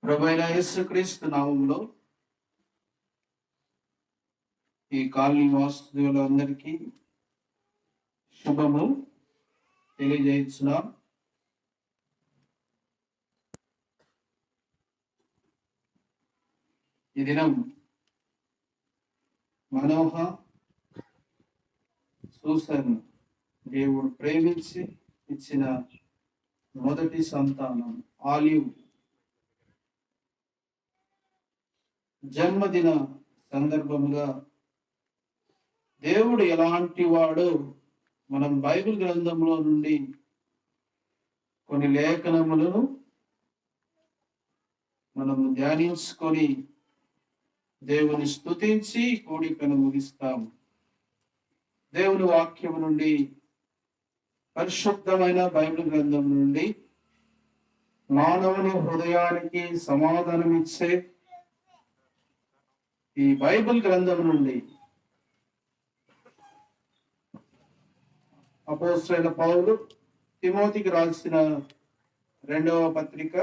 ప్రభువైన యేసుక్రీస్తు నామములో ఈ కాలనీ వాసులందరికీ శుభము తెలియజేస్తున్నాం. ఈ దినం మనోహ సూసన్ దేవుడు ప్రేమించి ఇచ్చిన మొదటి సంతానం ఆలివ్ జన్మదిన సందర్భముగా దేవుడు ఎలాంటి వాడో మనం బైబిల్ గ్రంథంలో నుండి కొన్ని లేఖనములను మనము ధ్యానించుకొని దేవుని స్తుతించి కూడికను ముగిస్తాము. దేవుని వాక్యము నుండి, పరిశుద్ధమైన బైబిల్ గ్రంథం నుండి మానవుని హృదయానికి సమాధానం ఇచ్చే ఈ బైబిల్ గ్రంథం నుండి అపోస్తలుడైన పౌలు తిమోతికి రాసిన 2వ పత్రిక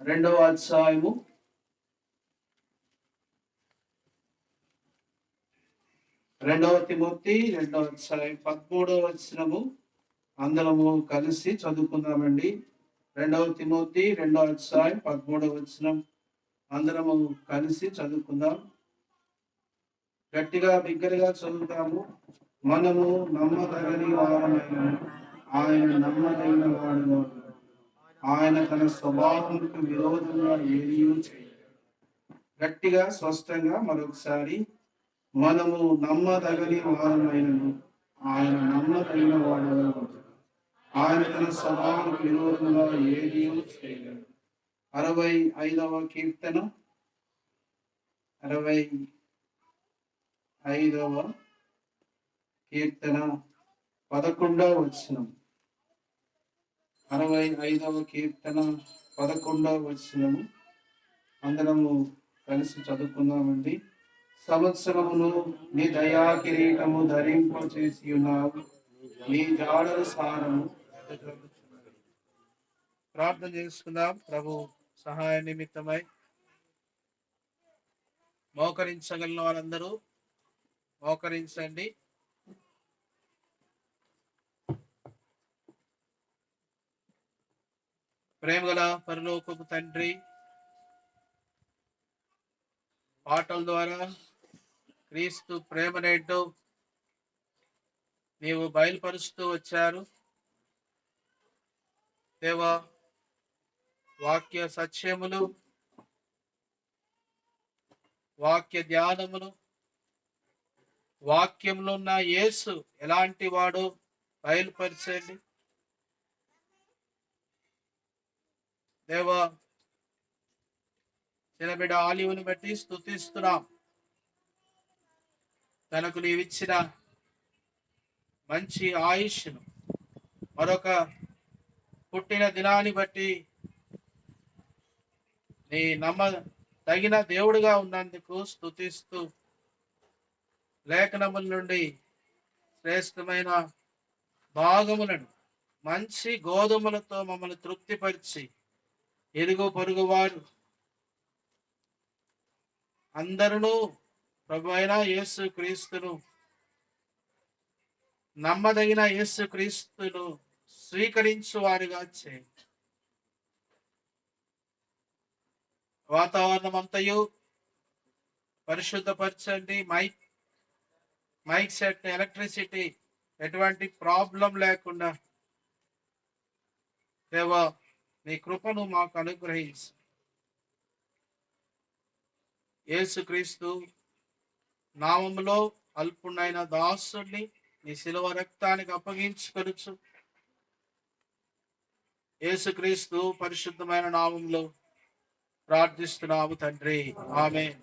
2వ అధ్యాయము 2వ తిమోతి 2వ అధ్యాయం 13వ వచనము అందరము కలిసి చదువుకుందామండి. 2వ తిమోతి 2వ అధ్యాయం 13వ వచనం అందరము కలిసి చదువుకుందాం. గట్టిగా బిగ్గరగా చదువుతాము. మనము నమ్మదగని వారమైన ఆయన నమ్మదగిన వాడు, ఆయన తన స్వభావంకు విరోధంగా ఏదీ చేయడు. గట్టిగా స్పష్టంగా మరొకసారి, మనము నమ్మదగని వారమైనను ఆయన నమ్మదగిన వాడు, ఆయన తన స్వభావంకు విరోధంగా ఏదీ చేయలేడు. 65వ కీర్తన 65వ కీర్తన 11వ వచనం 65వ కీర్తన 11వ వచనము అందరము కలిసి చదువుకుందామండి. సంవత్సరమును నీ దయా కిరీటము ధరింప చేసి ఉన్నావు, నీ జాడల సారము. ప్రార్థన చేసుకుందాం. ప్రభు సహాయ నిమిత్తమై మోకరించగలిగిన వారందరూ మోకరించండి. ప్రేమగల పరలోకపు తండ్రి, పాటల ద్వారా క్రీస్తు ప్రేమనేంటో నీవు బయలుపరుస్తూ వచ్చారు. దేవా, వాక్య సత్యములు, వాక్య ధ్యానములు, వాక్యంలో ఉన్న యేసు ఎలాంటి వాడో బయలుపరచండి. దేవా, చిన్నబిడ్డ ఆలివుని బట్టి స్తుతిస్తున్నాం. తనకు నీవిచ్చిన మంచి ఆయుష్ను, మరొక పుట్టిన దినాన్ని బట్టి నీ తగిన దేవుడిగా ఉన్నందుకు స్తుతిస్తూ, లేఖనముల నుండి శ్రేష్టమైన భాగములను మంచి గోధుమలతో మమ్మల్ని తృప్తిపరిచి, ఇరుగు పొరుగు వారు అందరూ ప్రభు అయిన యేసు క్రీస్తును, నమ్మదగిన యేసు క్రీస్తును స్వీకరించు వారిగా చేయి. వాతావరణం అంతయు పరిశుద్ధపరచండి. మైక్ సెట్, ఎలక్ట్రిసిటీ ఎటువంటి ప్రాబ్లం లేకుండా దేవా నీ కృపను మాకు అనుగ్రహించు. యేసుక్రీస్తు నామములో అల్పుడైన దాసుని నీ శిలువ రక్తానికి అప్పగించుకొనుచు, యేసుక్రీస్తు పరిశుద్ధమైన నామములో ప్రార్థిస్తున్నాము తండ్రి, ఆమేన్.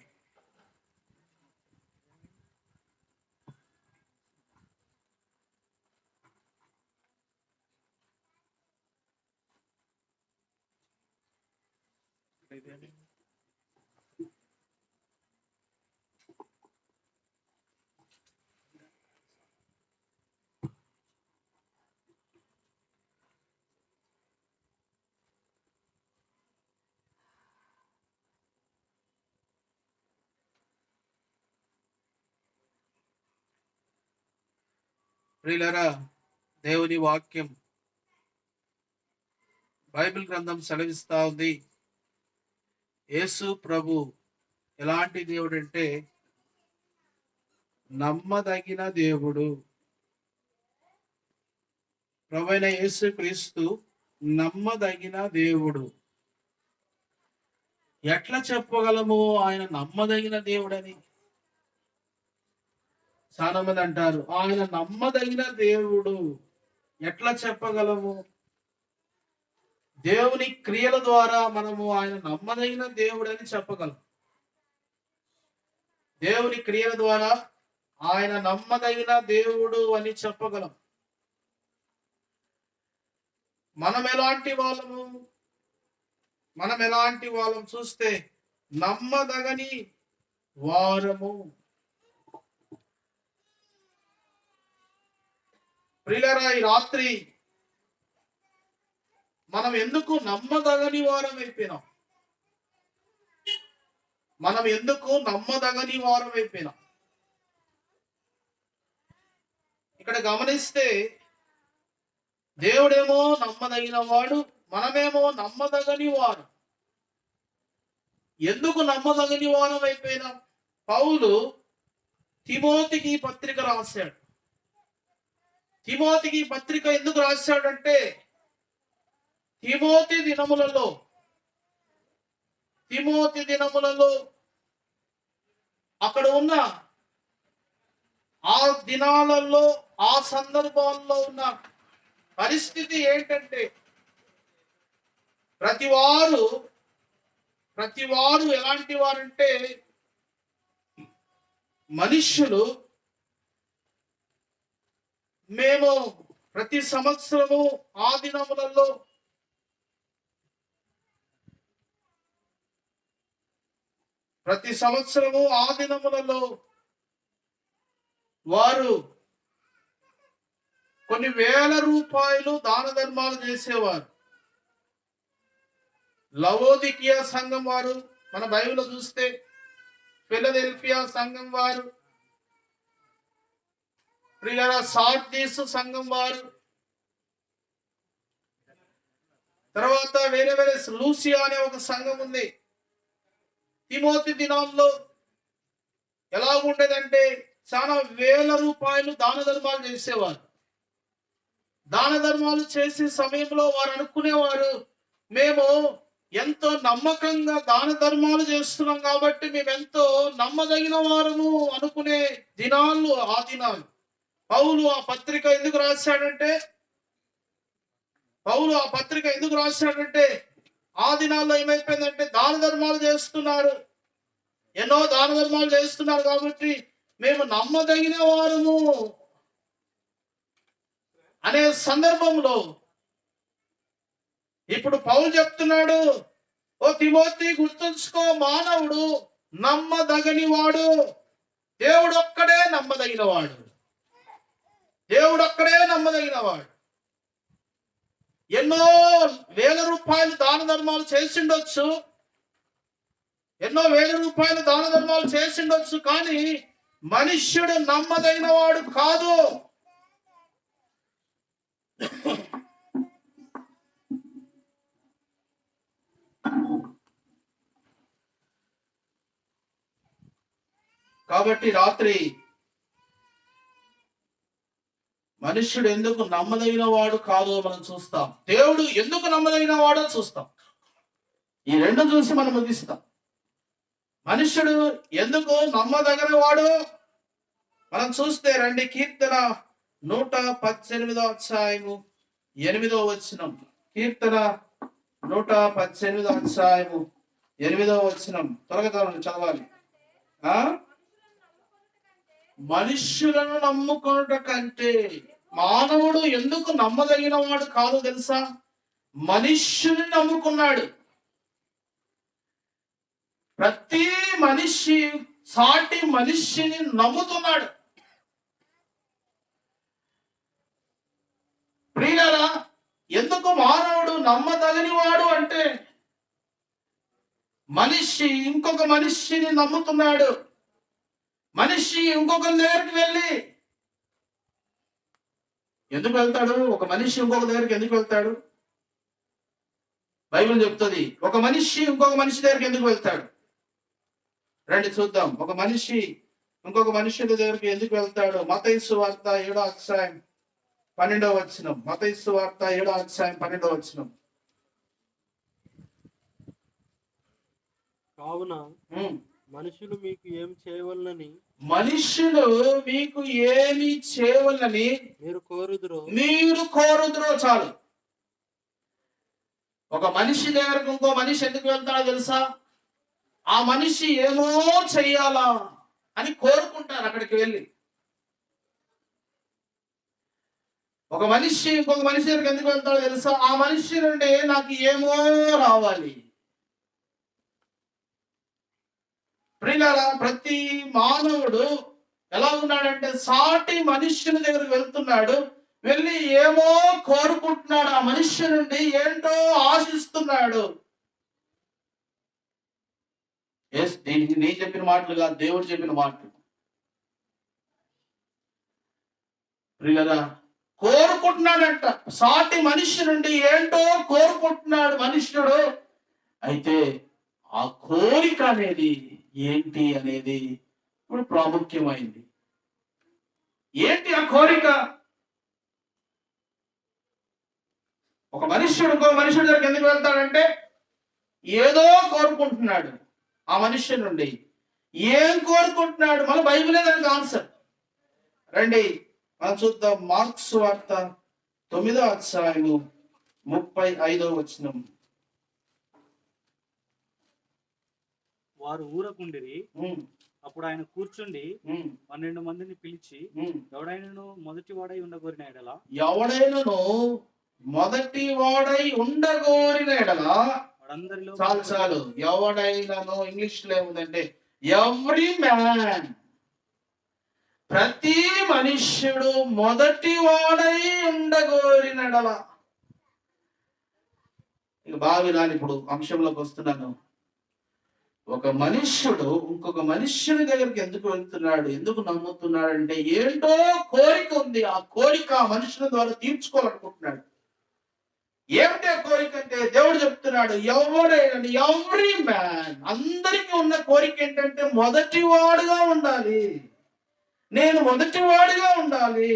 ప్రియులరా, దేవుని వాక్యం బైబిల్ గ్రంథం సెలవిస్తా ఉంది, యేసు ప్రభు ఎలాంటి దేవుడు అంటే నమ్మదగిన దేవుడు. ప్రభువైన యేసు క్రీస్తు నమ్మదగిన దేవుడు. ఎట్లా చెప్పగలము ఆయన నమ్మదగిన దేవుడని? చాలా మంది అంటారు ఆయన నమ్మదగిన దేవుడు. ఎట్లా చెప్పగలము? దేవుని క్రియల ద్వారా మనము ఆయన నమ్మదగిన దేవుడని చెప్పగలం. దేవుని క్రియల ద్వారా ఆయన నమ్మదగిన దేవుడు అని చెప్పగలం. మనం ఎలాంటి వాళ్ళం చూస్తే నమ్మదగని వారము. ప్రియులారా, ఈ రాత్రి మనం ఎందుకు నమ్మదగని వారం అయిపోయినాం? ఇక్కడ గమనిస్తే దేవుడేమో నమ్మదగిన వాడు, మనమేమో నమ్మదగని వారు. ఎందుకు నమ్మదగని వారం అయిపోయినాం? పౌలు తిమోతికి పత్రిక రాశాడు. తిమోతికి పత్రిక ఎందుకు రాశాడంటే తిమోతి దినములలో అక్కడ ఉన్న ఆ దినాలలో ఆ సందర్భాల్లో ఉన్న పరిస్థితి ఏంటంటే ప్రతివారు ఎలాంటి వారంటే మనుష్యులు. మేము ప్రతి సంవత్సరము ఆ దినములలో వారు కొన్ని వేల రూపాయలు దాన ధర్మాలు చేసేవారు. లవోదికియా సంఘం వారు, మన బైబిల్లో చూస్తే ఫిలదెల్ఫియా సంఘం వారు, ప్రియులారా సార్దీసు సంఘం వారు, తర్వాత వేరే లూసియా అనే ఒక సంఘం ఉంది. తిమోతి దినాల్లో ఎలా ఉండేదంటే చాలా వేల రూపాయలు దాన ధర్మాలు చేసేవారు. దాన ధర్మాలు చేసే సమయంలో వారు అనుకునేవారు, మేము ఎంతో నమ్మకంగా దాన ధర్మాలు చేస్తున్నాం కాబట్టి మేము ఎంతో నమ్మదగిన వారము అనుకునే దినాలు ఆ దినాలు. పౌలు ఆ పత్రిక ఎందుకు రాశాడంటే ఆ దినాల్లో ఏమైపోయిందంటే దాన ధర్మాలు చేస్తున్నారు, ఎన్నో దాన ధర్మాలు చేస్తున్నారు కాబట్టి మేము నమ్మదగిన వారము అనే సందర్భంలో ఇప్పుడు పౌలు చెప్తున్నాడు, ఓ తిమోతి గుర్తుంచుకో, మానవుడు నమ్మదగని వాడు, దేవుడు ఒక్కడే నమ్మదగిన వాడు. ఎన్నో వేల రూపాయలు దాన ధర్మాలు చేసిండొచ్చు, కానీ మనుష్యుడు నమ్మదగిన వాడు కాదు. కాబట్టి రాత్రి మనుష్యుడు ఎందుకు నమ్మదగిన వాడు కాదో మనం చూస్తాం, దేవుడు ఎందుకు నమ్మదగిన వాడో చూస్తాం. ఈ రెండు చూసి మనం ముగిస్తాం. మనుష్యుడు ఎందుకు నమ్మదగిన వాడు మనం చూస్తే రండి, కీర్తన 118 అధ్యాయము 8వ వచనం. కీర్తన 118 అధ్యాయము 8వ వచనం. త్వరగా చదవాలి. మనుష్యులను నమ్ముకొనుట కంటే మానవుడు ఎందుకు నమ్మదగిన వాడు కాదు తెలుసా? మనుష్యుని నమ్ముకున్నాడు. ప్రతి మనిషి సాటి మనిషిని నమ్ముతున్నాడు. ప్రియులారా, ఎందుకు మానవుడు నమ్మదగని వాడు అంటే మనిషి ఇంకొక మనిషిని నమ్ముతున్నాడు. మనిషి ఇంకొకరి దగ్గరికి వెళ్ళి ఎందుకు వెళ్తాడు? ఒక మనిషి ఇంకొక దగ్గరికి ఎందుకు వెళ్తాడు? బైబిల్ చెప్తుంది ఒక మనిషి ఇంకొక మనిషి దగ్గరికి ఎందుకు వెళ్తాడు. రండి చూద్దాం. ఒక మనిషి ఇంకొక మనిషి దగ్గరికి ఎందుకు వెళ్తాడు? మత్తయి సువార్త 7వ అధ్యాయం 12వ వచనం. మత్తయి సువార్త 7వ అధ్యాయం 12వ వచనం. కావున మనుషులు మీకు ఏమి చేయవలనని మీరు కోరుదురో చాలు. ఒక మనిషి దగ్గరకు ఇంకో మనిషి ఎందుకు వెళ్తాడో తెలుసా? ఆ మనిషి ఏమో చెయ్యాలా అని కోరుకుంటారు అక్కడికి వెళ్ళి. ఒక మనిషి ఇంకొక మనిషి దగ్గరికి ఎందుకు వెళ్తాడో తెలుసా? ఆ మనిషి నుండి నాకు ఏమో రావాలి. ప్రియులారా, ప్రతి మానవుడు ఎలా ఉన్నాడంటే సాటి మనుష్యుని దగ్గరికి వెళ్తున్నాడు, వెళ్ళి ఏమో కోరుకుంటున్నాడు, ఆ మనిషి నుండి ఏంటో ఆశిస్తున్నాడు. దీనికి నేను చెప్పిన మాటలు కాదు, దేవుడు చెప్పిన మాటలు. ప్రియులారా, కోరుకుంటున్నాడంట, సాటి మనిషి నుండి ఏంటో కోరుకుంటున్నాడు మనుష్యుడు. అయితే ఆ కోరిక అనేది ఏంటి అనేది ఇప్పుడు ప్రాముఖ్యమైంది. ఏంటి ఆ కోరిక? ఒక మనుష్యుడు ఇంకో మనుషుడి దగ్గరికి ఎందుకు వెళ్తాడంటే ఏదో కోరుకుంటున్నాడు. ఆ మనుష్య నుండి ఏం కోరుకుంటున్నాడు? మన బైబిలే దానికి ఆన్సర్. రండి మనం చూద్దాం. మార్క్స్ వార్త 9వ అధ్యాయము 35వ వచనం. వారు ఊరకుండిరి. అప్పుడు ఆయన కూర్చుండి 12 మందిని పిలిచి, ఎవడైనను మొదటి వాడై ఉండగోరిన ఎడల వాడందరిలో చాలు. ఎవడైనను ఇంగ్లీష్ లో ఏముందంటే ఎవ్రీ మ్యాన్, ప్రతి మనుష్యుడు మొదటి వాడై ఉండగోరినడల. ఇక బాగా నాని ఇప్పుడు అంశంలోకి వస్తున్నాను. ఒక మనుష్యుడు ఇంకొక మనుష్యుని దగ్గరికి ఎందుకు వెళ్తున్నాడు, ఎందుకు నమ్ముతున్నాడు అంటే ఏంటో కోరిక ఉంది. ఆ కోరిక ఆ మనుషుల ద్వారా తీర్చుకోవాలనుకుంటున్నాడు. ఏమిటే కోరిక అంటే దేవుడు చెప్తున్నాడు ఎవరైనా, ఎవ్రీ మ్యాన్, అందరికీ ఉన్న కోరిక ఏంటంటే మొదటివాడుగా ఉండాలి. నేను మొదటివాడిగా ఉండాలి,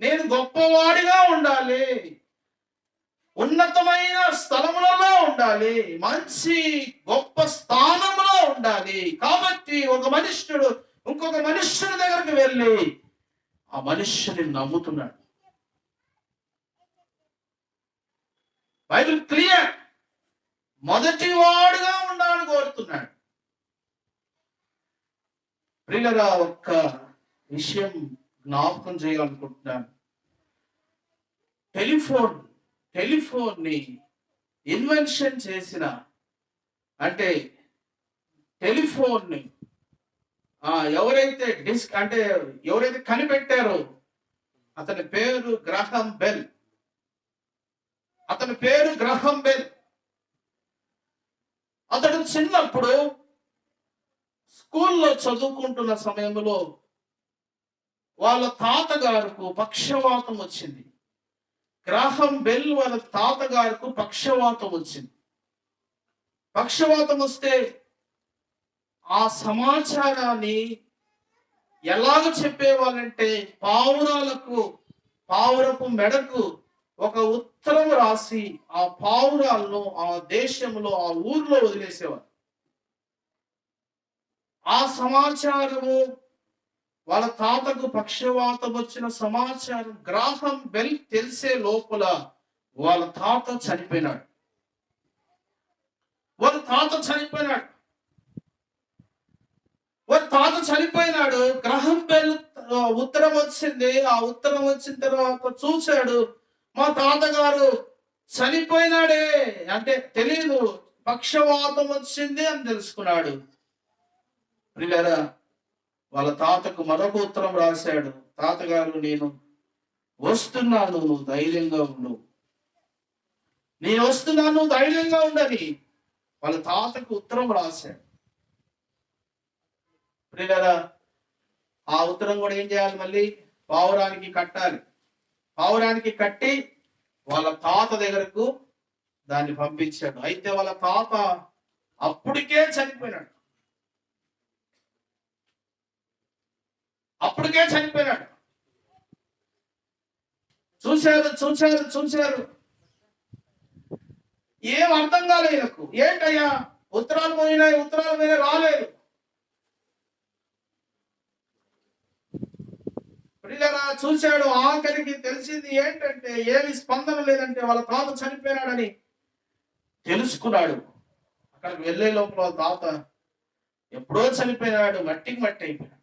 నేను గొప్పవాడిగా ఉండాలి, ఉన్నతమైన స్థలములలో ఉండాలి, మంచి గొప్ప స్థానంలో ఉండాలి. కాబట్టి ఒక మనుష్యుడు ఇంకొక మనుష్యుని దగ్గరికి వెళ్ళి ఆ మనుష్యుని నమ్ముతున్నాడు. బైబిల్ క్లియర్, మొదటివాడుగా ఉండాలని కోరుతున్నాడు. ప్రియులరా, ఒక్క విషయం జ్ఞాపకం చేయాలనుకుంటున్నాను. టెలిఫోన్ ని ఇన్వెన్షన్ చేసిన, అంటే టెలిఫోన్ ని ఎవరైతే కనిపెట్టారో అతని పేరు గ్రహం బెల్. అతడు చిన్నప్పుడు స్కూల్లో చదువుకుంటున్న సమయంలో వాళ్ళ తాతగారుకు పక్షవాతం వచ్చింది. గ్రాహం బెల్ వాళ్ళ తాతగారుకు పక్షవాతం వచ్చింది. పక్షవాతం వస్తే ఆ సమాచారాన్ని ఎలాగ చెప్పేవాళ్ళంటే పావురపు మెడకు ఒక ఉత్తరం రాసి ఆ పావురాలను ఆ దేశంలో ఆ ఊర్లో వదిలేసేవారు. ఆ సమాచారము, వాళ్ళ తాతకు పక్షవాతం వచ్చిన సమాచారం గ్రాహం బెల్ తెలిసే లోపల వాళ్ళ తాత చనిపోయినాడు. వాళ్ళ తాత చనిపోయినాడు. గ్రాహం బెల్ ఉత్తరం వచ్చింది. ఆ ఉత్తరం వచ్చిన తర్వాత చూశాడు, మా తాతగారు చనిపోయినాడే. అంటే తెలియదు, పక్షవాతం వచ్చింది అని తెలుసుకున్నాడు. ప్రియులారా, వాళ్ళ తాతకు మరొక ఉత్తరం రాశాడు. తాతగారు, నేను వస్తున్నాను, నువ్వు ధైర్యంగా ఉండు. నేను వస్తున్నాను, ధైర్యంగా ఉండని వాళ్ళ తాతకు ఉత్తరం రాశాడు. ప్రియులారా, ఆ ఉత్తరం కూడా ఏం చేయాలి? మళ్ళీ పావురానికి కట్టాలి. పావురానికి కట్టి వాళ్ళ తాత దగ్గరకు దాన్ని పంపించాడు. అయితే వాళ్ళ తాత అప్పటికే చనిపోయినాడు. చూశారు. ఏం అర్థం కాలేదు. ఏంటయ్యా, ఉత్తరాలు పోయినాయి రాలేదు. చూశాడు. ఆఖరికి తెలిసింది ఏంటంటే ఏమి స్పందన లేదంటే వాళ్ళ తాత చనిపోయినాడని తెలుసుకున్నాడు. అక్కడికి వెళ్ళే లోపల వాళ్ళ తాత ఎప్పుడో చనిపోయినాడు, మట్టికి మట్టి అయిపోయాడు.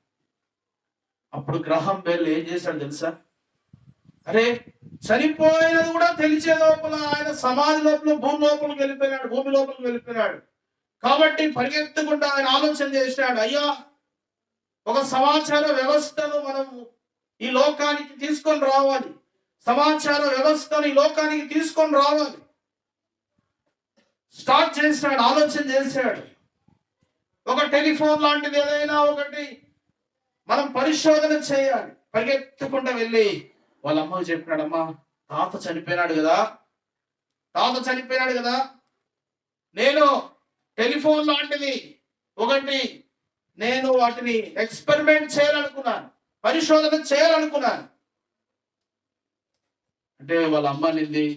అప్పుడు గ్రహం బెల్ ఏం చేశాడు తెలుసా? అరే, చనిపోయినది కూడా తెలిసే లోపల ఆయన సమాధి లోపల భూమి లోపలికి వెళ్ళిపోయినాడు. కాబట్టి పరిగెత్తకుండా ఆయన ఆలోచన చేశాడు, అయ్యా, ఒక సమాచార వ్యవస్థను మనం ఈ లోకానికి తీసుకొని రావాలి. స్టార్ట్ చేశాడు, ఆలోచన చేశాడు. ఒక టెలిఫోన్ లాంటిది ఏదైనా ఒకటి మనం పరిశోధన చేయాలి. పరిగెత్తకుండా వెళ్ళి వాళ్ళ అమ్మకు చెప్పినాడు, అమ్మా, తాత చనిపోయినాడు కదా, నేను టెలిఫోన్ లాంటిది ఒకటి నేను వాటిని ఎక్స్పెరిమెంట్ చేయాలనుకున్నాను, పరిశోధన చేయాలనుకున్నాను. అంటే వాళ్ళ అమ్మ నింది,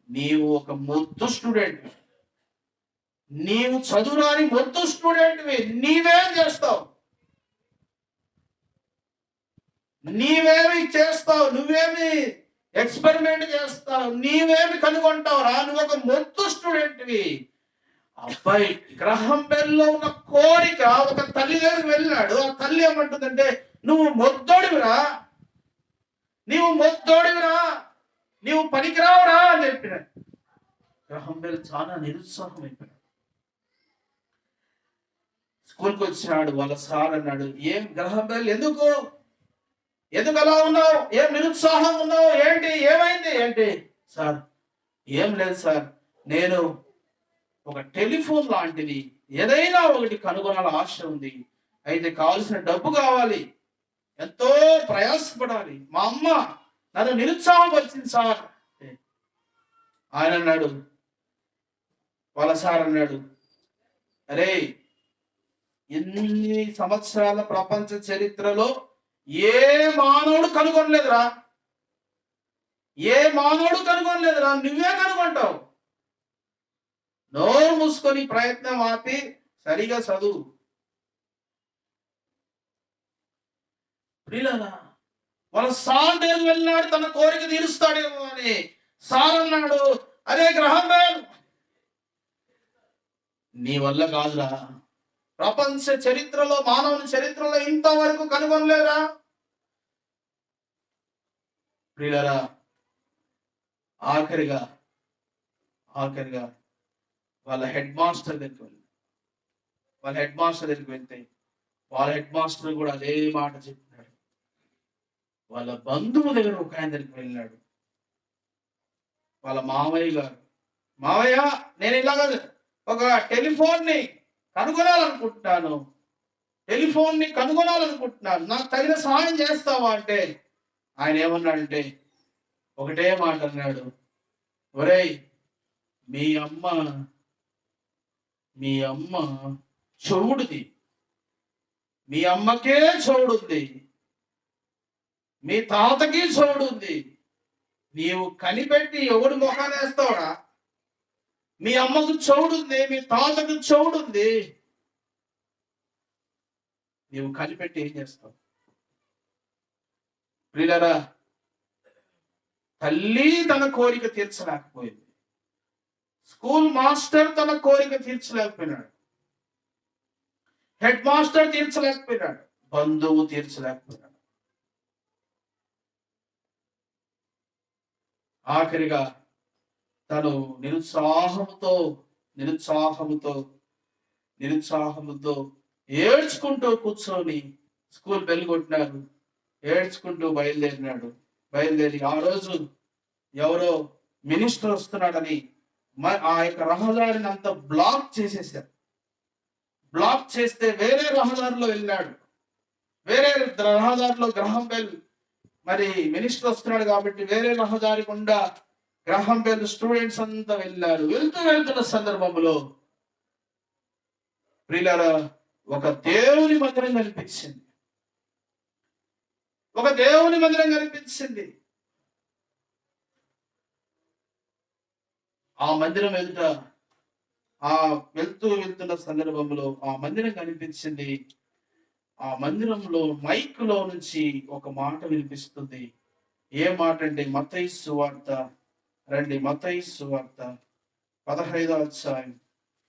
నీవు ఒక మొద్దు స్టూడెంట్, నీవు చదువురాని మొద్దు స్టూడెంట్వి, నీవేం చేస్తావు, నీవేమి చేస్తావు, నువ్వేమి ఎక్స్పెరిమెంట్ చేస్తావు, నీవేమి కనుగొంటావు రా, నువ్వు ఒక మొద్దు స్టూడెంట్వి. అబ్బాయి, గ్రహం బెల్లో ఉన్న కోరిక ఒక తల్లి దగ్గరికి వెళ్ళినాడు. ఆ తల్లి ఏమంటుందంటే, నువ్వు మొద్దోడివిరా, నీవు పనికిరావురా అని చెప్పినాడు. గ్రహం బెల్ చాలా నిరుత్సాహం అయిపోయాడు. స్కూల్కి వచ్చినాడు. వాళ్ళ సార్ అన్నాడు, ఏం గ్రహం బెల్, ఎందుకు అలా ఉన్నావు, ఏం నిరుత్సాహం ఉన్నావు, ఏంటి, ఏమైంది ఏంటి? సార్, ఏం లేదు సార్, నేను ఒక టెలిఫోన్ లాంటిది ఏదైనా ఒకటి కనుగొనాల ఆశ ఉంది. అయితే కావాల్సిన డబ్బు కావాలి, ఎంతో ప్రయాసపడాలి. మా అమ్మ నన్ను నిరుత్సాహపరిచింది సార్. ఆయన అన్నాడు, వాళ్ళ సార్ అన్నాడు, అరే, ఎన్ని సంవత్సరాల ప్రపంచ చరిత్రలో ఏ మానవుడు కనుగొనలేదురా, నువ్వే కనుగొంటావు. నోరు మూసుకొని ప్రయత్నం ఆపి సరిగా చదువు. వాళ్ళ సార్ దగ్గర వెళ్ళినాడు, తన కోరిక తీరుస్తాడేమో అని. సార్ అన్నాడు, అరే గ్రహం బెల్, నీ వల్ల కాదురా, ప్రపంచ చరిత్రలో, మానవుని చరిత్రలో ఇంతవరకు కనుగొనలేరా. ప్రియులారా, ఆఖరిగా వాళ్ళ హెడ్ మాస్టర్ దగ్గరికి వెళ్తే వాళ్ళ హెడ్ మాస్టర్ కూడా అదే మాట చెప్పినాడు. వాళ్ళ బంధువు దగ్గర ఒక ఆయన దగ్గరికి వెళ్ళినాడు. వాళ్ళ మామయ్య గారు, మావయ్య, నేను ఇలాగ ఒక టెలిఫోన్ ని కనుగొనాలనుకుంటున్నాను, నాకు తగిన సహాయం చేస్తావా అంటే ఆయన ఏమన్నాడంటే ఒకటే మాట అన్నాడు, ఒరేయ్, మీ అమ్మ చెవుడుది, మీ అమ్మకే చెవుడుంది, మీ తాతకి చెవుడుంది, నీవు కనిపెట్టి ఎవడు మొఖాన్ని వేస్తావురా? మీ అమ్మకు చెవుడుంది, మీ తాతకు చెవుడుంది, నీవు కనిపెట్టి ఏం చేస్తావు? ప్రియులారా, తల్లి తన కోరిక తీర్చలేకపోయింది, స్కూల్ మాస్టర్ తన కోరిక తీర్చలేకపోయినాడు, హెడ్ మాస్టర్ తీర్చలేకపోయినాడు, బంధువు తీర్చలేకపోయినాడు. ఆఖరిగా తను నిరుత్సాహముతో ఏడ్చుకుంటూ కూర్చొని, స్కూల్ బెల్ కొట్టినారు, ఏడ్చుకుంటూ బయలుదేరి ఆ రోజు ఎవరో మినిస్టర్ వస్తున్నాడని ఆ యొక్క రహదారిని అంతా బ్లాక్ చేసేసారు. బ్లాక్ చేస్తే వేరే రహదారిలో వెళ్ళాడు. వేరే రహదారిలో గ్రహం బెల్ మరి మినిస్టర్ వస్తున్నాడు కాబట్టి వేరే రహదారి గుండా గ్రహం బెల్ స్టూడెంట్స్ అంతా వెళ్ళారు. వెళ్తున్న సందర్భంలో ప్రియులారా ఒక దేవుని మందిరం కనిపించింది. ఒక దేవుని మందిరం కనిపించింది. ఆ మందిరం ఎదుట ఆ వెళ్తున్న సందర్భంలో ఆ మందిరం కనిపించింది. ఆ మందిరంలో మైక్ లో నుంచి ఒక మాట వినిపిస్తుంది. ఏ మాట అంటే మత్తయి సువార్త, రండి మత్తయి సువార్త 15వ అధ్యాయం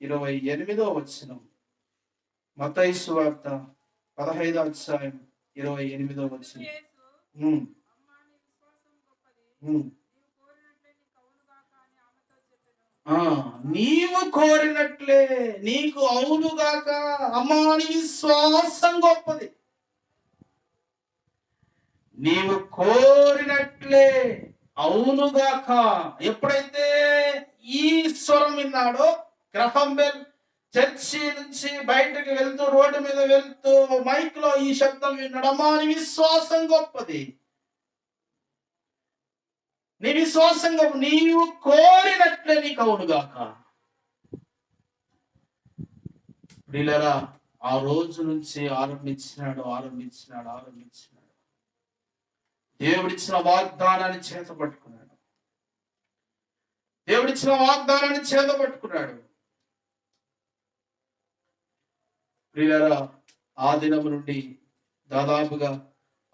28వ వచనం. మత్తయి సువార్త 15వ అధ్యాయం 28వ వచనం. నీవు కోరినట్లే నీకు అవునుగాక, అమ్మా నీ విశ్వాసం గొప్పది. నీవు కోరినట్లే అవునుగాక. ఎప్పుడైతే ఈ స్వరం విన్నాడో, గ్రహం బెల్ చర్చి నుంచి బయటకు వెళ్తూ రోడ్డు మీద వెళ్తూ మైక్ లో ఈ శబ్దం విన్నాడు, అమ్మా నీ విశ్వాసం గొప్పది, నీ విశ్వాసం గొప్ప, నీవు కోరినట్లే నీకు అవునుగాక. ప్రియులారా ఆ రోజు నుంచి ఆరంభించినాడు. దేవుడిచ్చిన వాగ్దానాన్ని చేతపట్టుకున్నాడు. ప్రియులారా ఆ దినం నుండి దాదాపుగా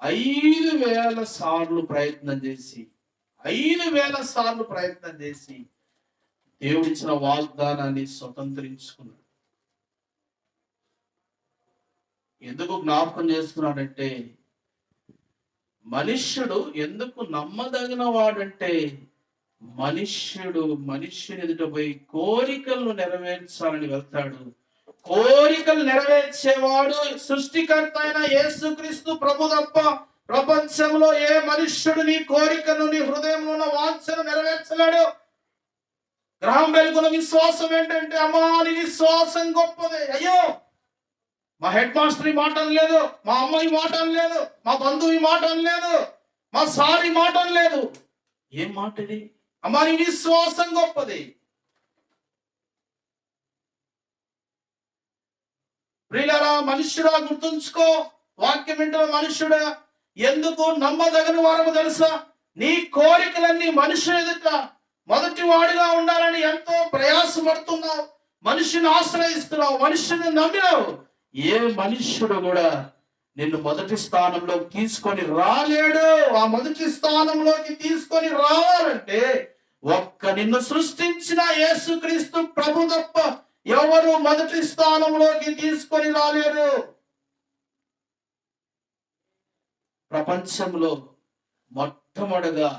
5,000 సార్లు ప్రయత్నం చేసి దేవుడిచ్చిన వాగ్దానాన్ని స్వతంత్రించుకున్నాడు. ఎందుకు జ్ఞాపకం చేస్తున్నాడంటే, మనుష్యుడు ఎందుకు నమ్మదగిన వాడంటే, మనుష్యుని ఎదుట పోయి కోరికలను నెరవేర్చాలని వెళ్తాడు. కోరికలు నెరవేర్చేవాడు సృష్టికర్త అయిన యేసుక్రీస్తు ప్రభు తప్ప ప్రపంచంలో ఏ మనుష్యుడు నీ కోరికను, నీ హృదయంలో ఉన్న వాంఛను నెరవేర్చలేడు. గ్రహం బెల్కున్న విశ్వాసం ఏంటంటే, అమ్మా నీ విశ్వాసం గొప్పదే. అయ్యో మా హెడ్ మాస్టర్ ఈ మాట అనలేదు, మా అమ్మ ఈ మాట అనలేదు, మా బంధువు ఈ మాట అనలేదు, మా సార్ ఈ మాట అనలేదు. ఏం మాట ఇది? అమ్మా నీ విశ్వాసం గొప్పది. ప్రియులారా మనుష్యుడా గుర్తుంచుకో, వాక్యం వింటున్న మనుష్యుడా, ఎందుకు నమ్మదగిన వారము తెలుసా? నీ కోరికలన్నీ మనుషుని ఎదుట మొదటి వాడిగా ఉండాలని ఎంతో ప్రయాసపడుతున్నావు, మనిషిని ఆశ్రయిస్తున్నావు, మనిషిని నమ్మినావు. ఏ మనుష్యుడు కూడా నిన్ను మొదటి స్థానంలోకి తీసుకొని రాలేడు. ఆ మొదటి స్థానంలోకి తీసుకొని రావాలంటే నిన్ను సృష్టించిన యేసుక్రీస్తు ప్రభు తప్ప ఎవరు మొదటి స్థానంలోకి తీసుకొని రాలేరు. ప్రపంచంలో మొట్టమొదటిగా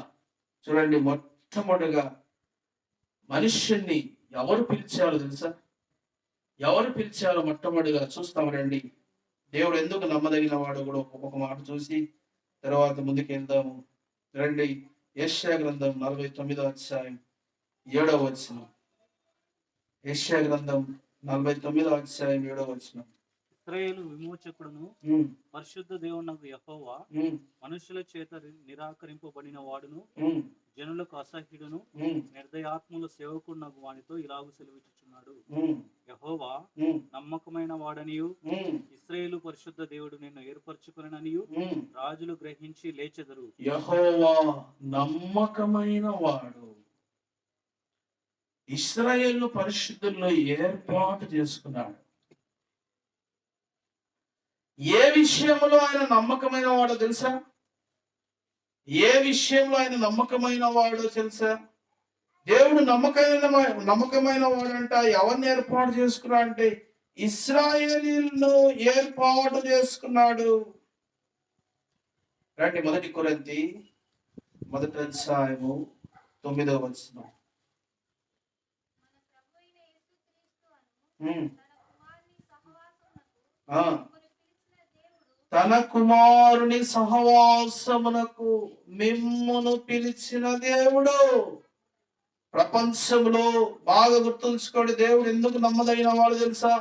మనుష్యుణ్ణి ఎవరు పిలిచారో తెలుసా? మొట్టమొదటిగా చూస్తాం రండి. దేవుడు ఎందుకు నమ్మదగిన వాడు కూడా ఒక్కొక్క మాట చూసి తర్వాత ముందుకు వెళ్దాము. రండి యెషయా గ్రంథం 49వ అధ్యాయం 7వ వచనం. యెషయా గ్రంథం 49వ అధ్యాయం 7వ వచనం. ఇశ్రాయేలు విమోచకుడును పరిశుద్ధ దేవునకు యెహోవా మనుషుల చేత నిరాకరింపబడిన వాడును జనులకు అసహ్యుడును నిర్దయాత్ముల సేవకుడునకు వానితో ఇలాగు సెలవిచ్చుచున్నాడు. యెహోవా నమ్మకమైన వాడనియు ఇశ్రాయేలు పరిశుద్ధ దేవుడు నిన్ను ఏర్పరచుకొననియు రాజులు గ్రహించి లేచెదరు. యెహోవా నమ్మకమైన వాడు, ఇశ్రాయేలు పరిశుద్ధుల్లో ఏర్పాటు చేసుకున్నాడు. ఏ విషయంలో ఆయన నమ్మకమైన వాడో తెలుసా? దేవుడు నమ్మకమైన వాడంట. ఎవరిని ఏర్పాటు చేసుకున్నా అంటే ఇశ్రాయేలీయులను ఏర్పాటు చేసుకున్నాడు. రండి 1 కొరింథీ 1వ అధ్యాయము 9వ వచనం. తన కుమారుని సహవాసమునకు మిమ్మును పిలిచిన దేవుడు. ప్రపంచంలో బాగా గుర్తుంచుకోండి, దేవుడు ఎందుకు నమ్మదగిన వాడు తెలుసా?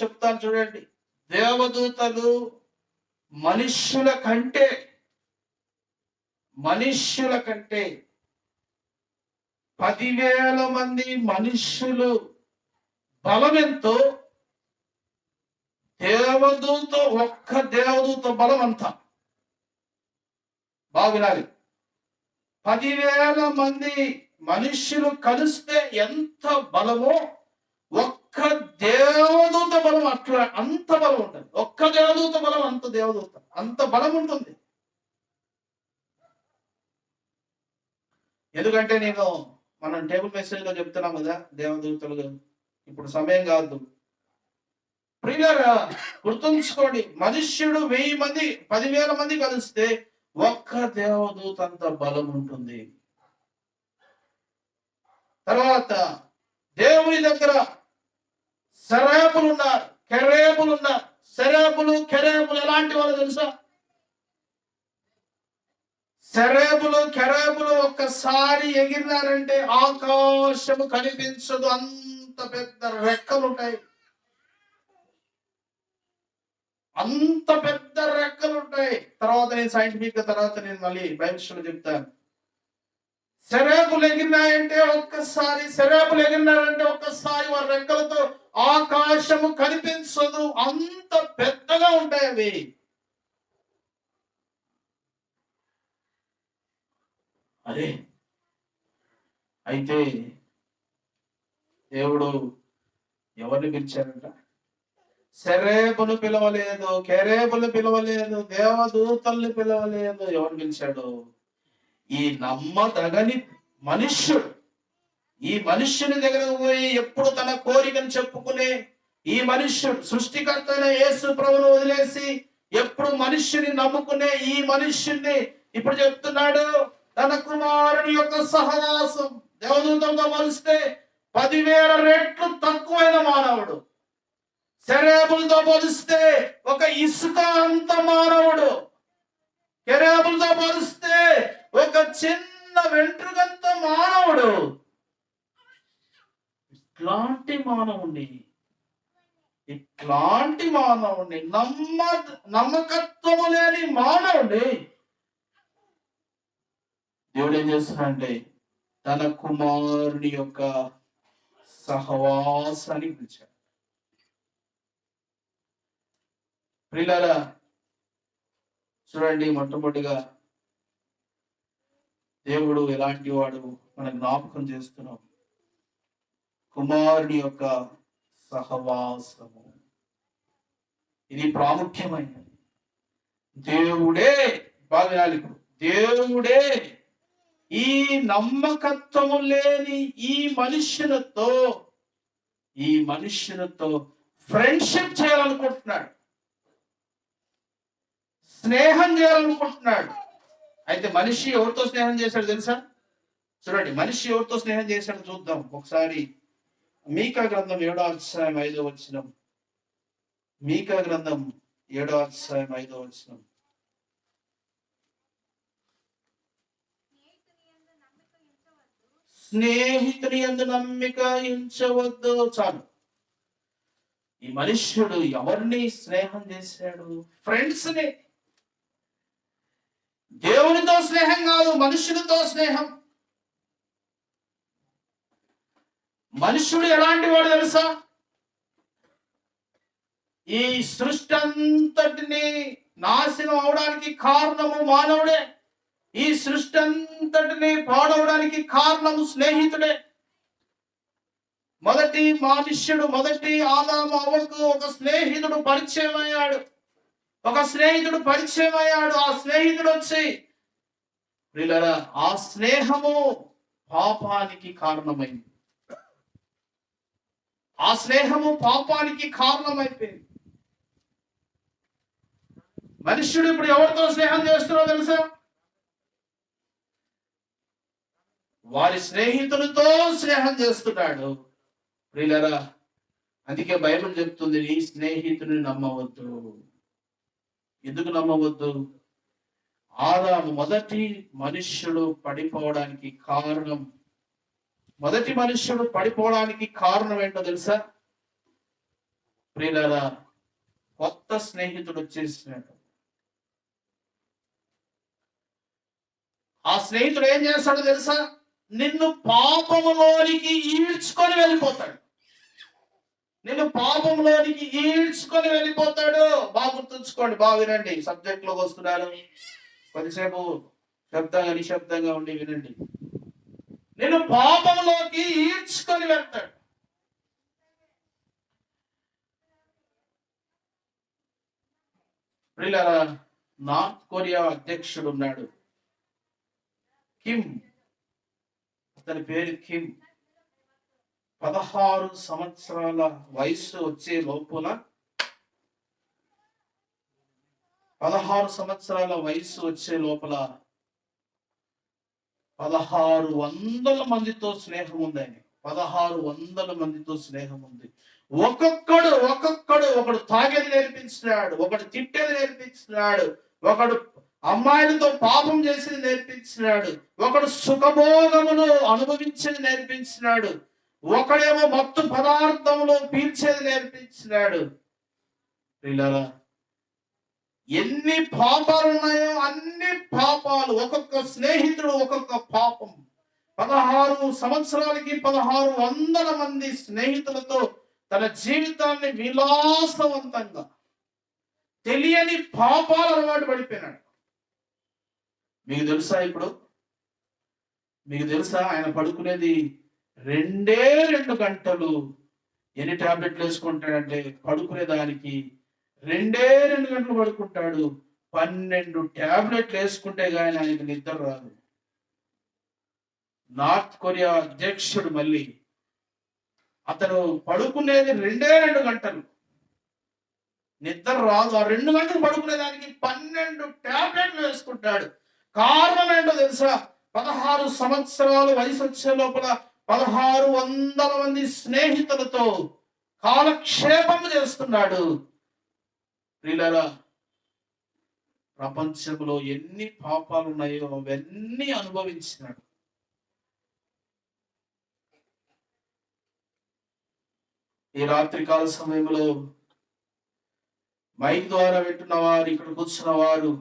చెప్తాను చూడండి. దేవదూతలు మనుష్యుల కంటే 10,000 మంది మనుష్యులు బలం ఎంతో, ఒక్క దేవదూత బలం అంతా. బాగున్నారు. 10,000 మంది మనుష్యులు కలిస్తే ఎంత బలమో, ఒక్క దేవదూత బలం అట్లా అంత బలం ఉంటుంది. ఒక్క దేవదూత బలం అంత దేవదూత అంత బలం ఉంటుంది. ఎందుకంటే మనం టేబుల్ మెసేజ్ లో చెప్తున్నాం కదా, దేవదూతలు. ఇప్పుడు సమయం కాదు. ప్రియులారా, గుర్తుంచుకోండి, మనుష్యుడు 1000 మంది 10,000 మంది కలిస్తే ఒక్క దేవదూత అంత బలం ఉంటుంది. తర్వాత దేవుని దగ్గర సెరాపులు ఉన్నారు, కెరేబులు ఉన్నారు. కెరేబులు ఎలాంటి వాళ్ళు తెలుసా? కెరేబులు ఒక్కసారి ఎగిరినారంటే ఆకాశము కనిపించదు, అంత పెద్ద రెక్కలు ఉంటాయి. తర్వాత నేను సైంటిఫిక్ గా నేను మళ్ళీ బైబిల్లో చెప్తాను. సెరాపులు ఎగిరినారంటే ఒక్కసారి వారి రెక్కలతో ఆకాశము కనిపించదు, అంత పెద్దగా ఉంటాయి అవి. అరే, అయితే దేవుడు ఎవరిని పిలిచారంట? సెరేబును పిలవలేదు, కెరేబులు పిలవలేదు, దేవదూతల్ని పిలవలేదు. ఎవరు పిలిచాడు? ఈ నమ్మదగని మనుష్యుడు. ఈ మనుష్యుని దగ్గర పోయి ఎప్పుడు తన కోరికను చెప్పుకునే ఈ మనుష్యుడు, సృష్టికర్త అయిన యేసు ప్రభువును వదిలేసి ఎప్పుడు మనుష్యుని నమ్ముకునే ఈ మనుష్యుణ్ణి ఇప్పుడు చెప్తున్నాడు, తన కుమారుని యొక్క సహవాసం. దేవదూతంతో పోలిస్తే 10,000 రెట్లు తక్కువైన మానవుడు. సెరేబులతో పోలిస్తే ఒక ఇసుక అంత మానవుడు. కెరేబులతో పోలిస్తే ఒక చిన్న వెంట్రుకంత మానవుడు. ఇట్లాంటి మానవుణ్ణి నమ్మకత్వము లేని మానవుడి దేవుడు ఏం చేస్తున్నాడంటే తన కుమారుని యొక్క సహవాసానికి పిలిచాడు. ప్రియులారా, చూడండి, మొట్టమొదటిగా దేవుడు ఎలాంటి వాడు మన జ్ఞాపకం చేస్తున్నాం. కుమారుని యొక్క సహవాసము, ఇది ప్రాముఖ్యమైనది. దేవుడే ఈ నమ్మకత్వము లేని ఈ మనుష్యులతో ఫ్రెండ్షిప్ చేయాలనుకుంటున్నాడు, స్నేహం చేయాలనుకుంటున్నాడు. అయితే మనిషి ఎవరితో స్నేహం చేశాడు తెలుసా? చూడండి, మనిషి ఎవరితో స్నేహం చేశాడు చూద్దాం ఒకసారి. మీకా గ్రంథం 7వ అధ్యాయం 5వ వచనం. మీకా గ్రంథం 7వ అధ్యాయం 5వ వచనం. స్నేహితుని యందు నమ్మిక ఉంచవద్దు. చాలు. ఈ మనుష్యుడు ఎవరిని స్నేహం చేశాడు? ఫ్రెండ్స్ ని. దేవునితో స్నేహం కాదు, మనుషులతో స్నేహం. మనుషుడు ఎలాంటి వాడు తెలుసా? ఈ సృష్టి అంతటిని నాశనం అవడానికి కారణము మానవుడే. ఈ సృష్టి అంతటిని పాడవడానికి కారణము స్నేహితుడే. మొదటి ఆదాము అవ్వకు ఒక స్నేహితుడు పరిచయం అయ్యాడు. ఆ స్నేహితుడు వచ్చి, ఆ స్నేహము పాపానికి కారణమైంది. మనుష్యుడు ఇప్పుడు ఎవరితో స్నేహం చేస్తున్నాడో తెలుసా? వారి స్నేహితులతో స్నేహం చేస్తున్నాడు. ప్రియులారా, అందుకే బైబిల్ చెప్తుంది, నీ స్నేహితుని నమ్మవద్దు. ఎందుకు నమ్మవద్దు? ఆదాము మొదటి మనుష్యుడు పడిపోవడానికి కారణం ఏంటో తెలుసా? ప్రియులారా, కొత్త స్నేహితుడు వచ్చేసినాడు. ఆ స్నేహితుడు ఏం చేస్తాడో తెలుసా? నిన్ను పాపములోనికి ఈడ్చుకొని వెళ్ళిపోతాడు. నిన్ను పాపంలోనికి ఈడ్చుకొని వెళ్ళిపోతాడు. బాగా గుర్తుంచుకోండి, బాగా వినండి. సబ్జెక్ట్ లోకి వస్తున్నాను, కొద్దిసేపు శబ్దంగా నిశ్శబ్దంగా ఉండి వినండి. నిన్ను పాపంలోకి ఈడ్చుకొని వెళ్తాడు. ప్రియులారా, నార్త్ కొరియా అధ్యక్షుడు ఉన్నాడు, కిమ్. అతని పేరు కిమ్. 16 సంవత్సరాల వయసు వచ్చే లోపల 16 సంవత్సరాల వయసు వచ్చే లోపల 1600 మందితో స్నేహం ఉంది ఆయన. 1600 మందితో స్నేహం ఉంది. ఒక్కొక్కడు ఒకడు తాగేది నేర్పించినాడు, ఒకడు తిట్టేది నేర్పించినాడు, ఒకడు అమ్మాయిలతో పాపం చేసేది నేర్పించినాడు, ఒకడు సుఖభోగములు అనుభవించేది నేర్పించినాడు, ఒకడేమో మత్తు పదార్థములు పీల్చేది నేర్పించినాడు. పిల్లలా, ఎన్ని పాపాలు ఉన్నాయో అన్ని పాపాలు, ఒక్కొక్క స్నేహితుడు ఒక్కొక్క పాపం. 16 సంవత్సరాలకి 1600 మంది స్నేహితులతో తన జీవితాన్ని విలాసవంతంగా తెలియని పాపాలు అలవాటు పడిపోయినాడు. మీకు తెలుసా? మీకు తెలుసా ఆయన పడుకునేది 2 గంటలు. ఎన్ని టాబ్లెట్లు వేసుకుంటాడంటే పడుకునే దానికి 2 గంటలు పడుకుంటాడు. 12 టాబ్లెట్లు వేసుకుంటే గానీ ఆయనకు నిద్ర రాదు. నార్త్ కొరియా అధ్యక్షుడు మళ్ళీ అతను పడుకునేది 2 గంటలు, నిద్ర రాదు. ఆ 2 గంటలు పడుకునే దానికి 12 టాబ్లెట్లు వేసుకుంటాడు. కారణం ఏంటో తెలుసా? 16 సంవత్సరాలు వయసు వచ్చే లోపల 1600 మంది స్నేహితులతో కాలక్షేపం చేస్తున్నాడు. ప్రియులారా, ప్రపంచంలో ఎన్ని పాపాలు ఉన్నాయో అవన్నీ అనుభవించినాడు. ఈ రాత్రికాల సమయంలో మైక్ ద్వారా వింటున్న వారు, ఇక్కడ కూర్చున్న వారు,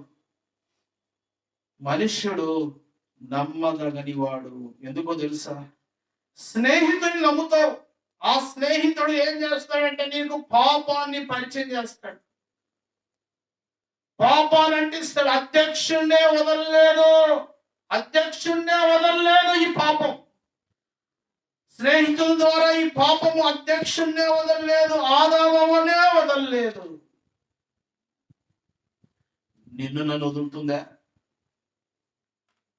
మనుష్యుడు నమ్మదగని వాడు. ఎందుకో తెలుసా? స్నేహితుడిని నమ్ముతావు, ఆ స్నేహితుడు ఏం చేస్తాడంటే నీకు పాపాన్ని పరిచయం చేస్తాడు, పాపాన్ని అంటిస్తాడు. అధ్యక్షుణ్ణే వదలలేదు ఈ పాపం. స్నేహితుల ద్వారా ఈ పాపము అధ్యక్షుణ్ణే వదలలేదు, ఆదామనే వదలలేదు. నిన్ను నన్ను వదులుతుందా?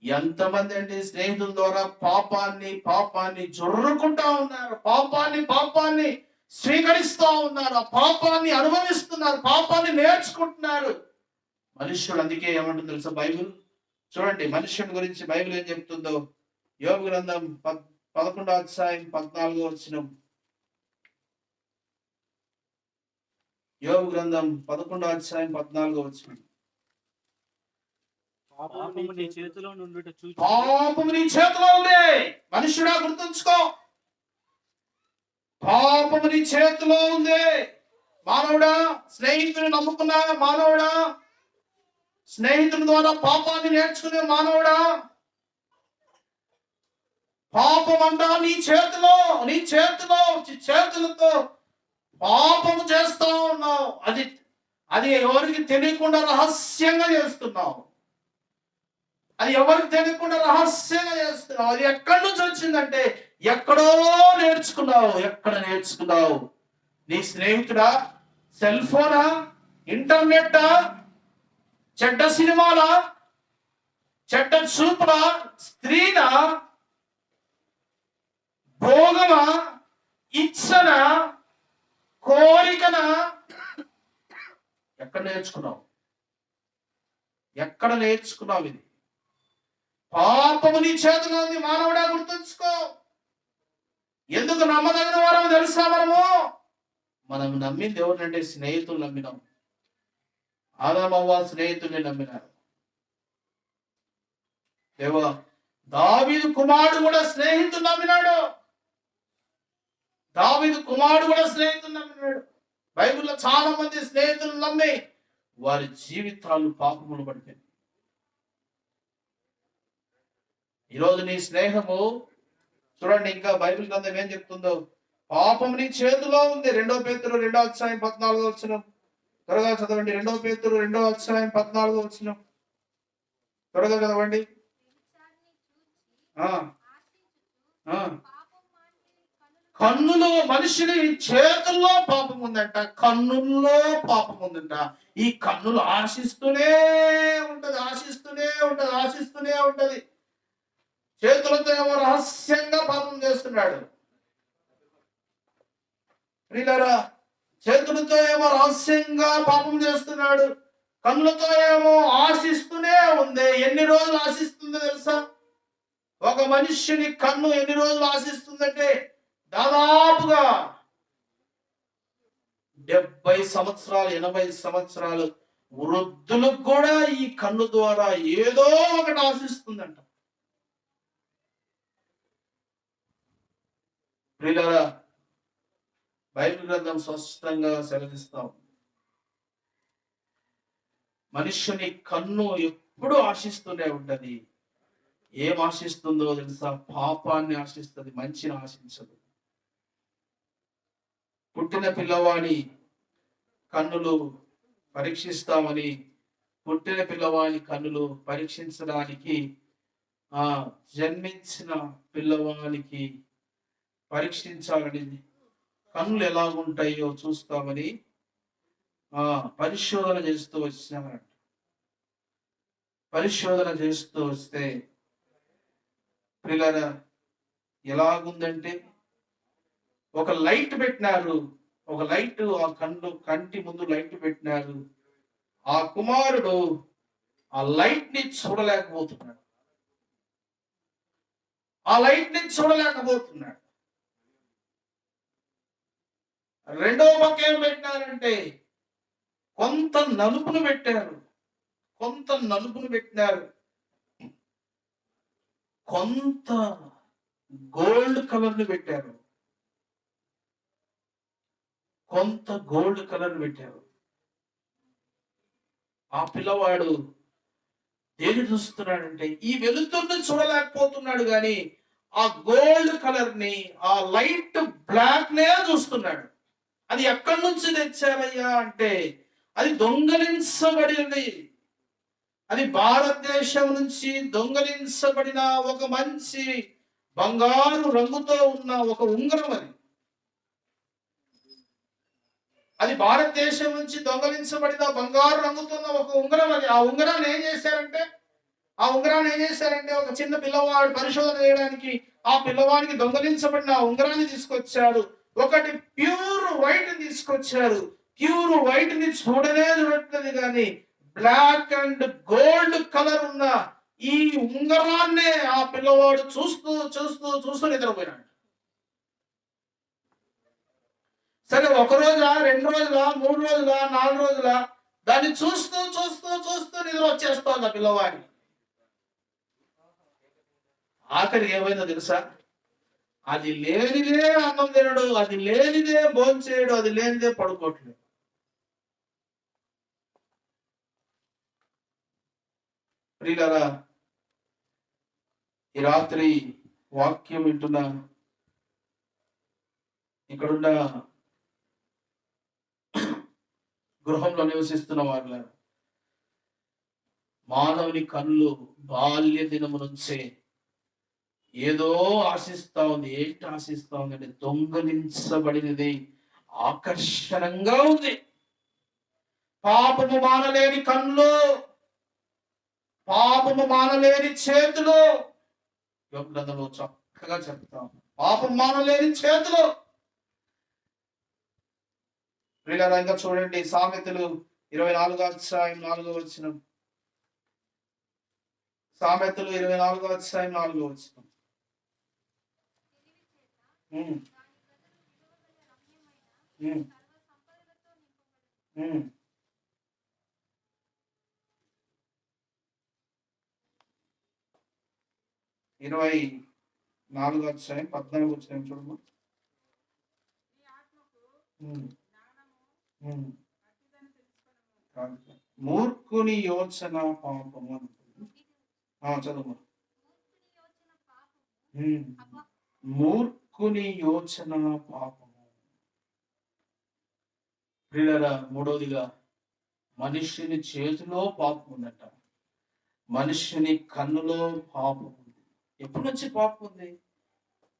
ఎంతమంది అంటే స్నేహితుల ద్వారా పాపాన్ని జొర్రుకుంటా ఉన్నారు, పాపాన్ని స్వీకరిస్తా ఉన్నారు, ఆ పాపాన్ని అనుభవిస్తున్నారు, పాపాన్ని నేర్చుకుంటున్నారు. మనుష్యుడు అందుకే ఏమంటుంది తెలుసా బైబిల్? చూడండి మనుష్యుడి గురించి బైబిల్ ఏం చెప్తుందో. యోబు గ్రంథం 11వ అధ్యాయం 14వ వచనం. యోబు గ్రంథం 11వ అధ్యాయం 14వ వచనం. పాపము నీ చేతిలో నుండుట చూచి, పాపము నీ చేతిలో ఉంది. మనుష్యుడా గుర్తుంచుకో, పాపము నీ చేతిలో ఉంది. మానవుడా, స్నేహితుని నమ్ముకున్నా మానవుడా, స్నేహితుని ద్వారా పాపాన్ని నేర్చుకునే మానవుడా, పాపం అంట నీ చేతులతో పాపము చేస్తా ఉన్నావు. అది ఎవరికి తెలియకుండా రహస్యంగా చేస్తున్నావు. అది ఎవరికి తెలియకుండా రహస్యంగా చేస్తున్నావు. అది ఎక్కడి నుంచి వచ్చిందంటే ఎక్కడో నేర్చుకున్నావు. ఎక్కడ నేర్చుకున్నావు? నీ స్నేహితుడా, సెల్ ఫోనా, ఇంటర్నెట్టా, చెడ్డ సినిమాలా, చెడ్డ చూపులా, స్త్రీనా, భోగమా, ఇచ్చన, కోరికనా? ఎక్కడ నేర్చుకున్నావు? ఇది పాపము నీ చేతిలో ఉంది. మానవుడా గుర్తుంచుకో. ఎందుకు నమ్మదగిన వారము తెలుసా? మనం నమ్మింది ఎవరినంటే స్నేహితులు నమ్మినాం. ఆదామవ్వ స్నేహితుల్ని నమ్మినారు. దేవా, దావీదు కుమారుడు కూడా స్నేహితులు నమ్మినాడు. బైబిల్లో చాలా మంది స్నేహితులు నమ్మి వారి జీవితాలు పాపములు పడిపోయింది. ఈరోజు నీ స్నేహము, చూడండి ఇంకా బైబిల్ గ్రంథం ఏం చెప్తుందో, పాపం నీ చేతిలో ఉంది. 2 పేతురు 2 అధ్యాయం 14 వచనం త్వరగా చదవండి. 2 పేతురు 2 అధ్యాయం 14 వచనం త్వరగా చదవండి. ఆ ఆ కన్నులో మనిషిని చేతుల్లో పాపం ఉందంట, కన్నుల్లో పాపం ఉందంట. ఈ కన్నులు ఆశిస్తూనే ఉంటది, ఆశిస్తూనే ఉంటది, ఆశిస్తూనే ఉంటది. చేతులతో ఏమో రహస్యంగా పాపం చేస్తున్నాడు. ప్రియులారా, చేతులతో ఏమో రహస్యంగా పాపం చేస్తున్నాడు, కన్నులతో ఏమో ఆశిస్తూనే ఉంది. ఎన్ని రోజులు ఆశిస్తుందో తెలుసా? ఒక మనుష్యుని కన్ను ఎన్ని రోజులు ఆశిస్తుందంటే దాదాపుగా 70 సంవత్సరాలు, 80 సంవత్సరాలు వృద్ధులకు కూడా ఈ కన్ను ద్వారా ఏదో ఒకటి ఆశిస్తుందంట. ప్రియులారా, బైబిల్ గ్రంథం స్పష్టంగా సెలవిస్తాం, మనుష్యుని కన్ను ఎప్పుడు ఆశిస్తూనే ఉంటది. ఏం ఆశిస్తుందో తెలుసా? పాపాన్ని ఆశిస్తుంది, మంచిని ఆశించదు. పుట్టిన పిల్లవాడి కన్నులు పరీక్షిస్తామని, పుట్టిన పిల్లవాడి కన్నులు పరీక్షించడానికి, జన్మించిన పిల్లవానికి పరీక్షించాలని, కన్నులు ఎలా ఉంటాయో చూస్తామని పరిశోధన చేస్తూ వచ్చినారంట. పరిశోధన చేస్తూ వస్తే పిల్లల ఎలాగుందంటే, ఒక లైట్ పెట్టినారు, ఒక లైట్ ఆ కంటి ముందు లైట్ పెట్టినారు. ఆ కుమారుడు ఆ లైట్ ని చూడలేకపోతున్నాడు, ఆ లైట్ ని చూడలేకపోతున్నాడు. రెండో పక్క ఏం పెట్టినారంటే, కొంత నలుపును పెట్టారు, కొంత నలుపును పెట్టినారు, కొంత గోల్డ్ కలర్ ని పెట్టారు, కొంత గోల్డ్ కలర్ పెట్టారు. ఆ పిల్లవాడు దేని చూస్తున్నాడంటే, ఈ వెలుతురుని చూడలేకపోతున్నాడు కానీ ఆ గోల్డ్ కలర్ ని, ఆ లైట్ బ్లాక్ నే చూస్తున్నాడు. అది ఎక్కడి నుంచి తెచ్చారయ్యా అంటే, అది దొంగలించబడింది. అది భారతదేశం నుంచి దొంగలించబడిన ఒక మంచి బంగారు రంగుతో ఉన్న ఒక ఉంగరం. అది భారతదేశం నుంచి దొంగలించబడిన బంగారు రంగుతో ఉన్న ఒక ఉంగరం. అది ఆ ఉంగరాన్ని ఏం చేశారంటే ఒక చిన్న పిల్లవాడు పరిశోధన చేయడానికి ఆ పిల్లవాడికి దొంగలించబడిన ఆ ఉంగరాన్ని తీసుకొచ్చారు. ఒకటి ప్యూర్ వైట్ తీసుకొచ్చారు. ప్యూర్ వైట్ ని చూడట్లేదు కానీ బ్లాక్ అండ్ గోల్డ్ కలర్ ఉన్న ఈ ఉంగరాన్నే ఆ పిల్లవాడు చూస్తూ చూస్తూ చూస్తూ నిద్రపోయినాడు. సరే, 1 రోజా, 2 రోజులా, 3 రోజులా, 4 రోజులా, దాన్ని చూస్తూ చూస్తూ చూస్తూ నిద్ర వచ్చేస్తోంది ఆ పిల్లవాడి. ఆఖరికి ఏమైందో తెలుసా? అది లేనిదే అన్నం తినడు, అది లేనిదే భోంచేయడు, అది లేనిదే పడుకోవట్లేదు. ప్రియులారా, ఈ రాత్రి వాక్యం వింటున్న ఇక్కడున్న గృహంలో నివసిస్తున్న వాళ్ళ, మానవుని కళ్ళు బాల్య దినము నుంచే ఏదో ఆశిస్తా ఉంది. ఏంటి ఆశిస్తా ఉంది అంటే, దొంగలించబడినది ఆకర్షణంగా ఉంది. పాపము మానలేని కళ్ళు, పాపము మానలేని చేతులు, గ్రంథంలో చక్కగా చెప్తాం, పాపం మానలేని చేతులు. ప్రియులారా, ఇంకా చూడండి, సామెతలు 24 అధ్యాయం 4 వచనం. సామెతలు 24 అధ్యాయం 4 వచనం. ఉమ్ 24 అధ్యాయం 14 వచనం చూడమ్మా. మూర్ఖుని యోచన పాపము. చదువు. ఉమ్. మూర్ఖుని యోచన పాపము. ప్రియులారా, మూడవదిగా మనుష్యుని చేతిలో పాపం ఉందట. మనుష్యుని కన్నులో పాపం ఉంది. ఎప్పటి నుంచి పాపం ఉంది?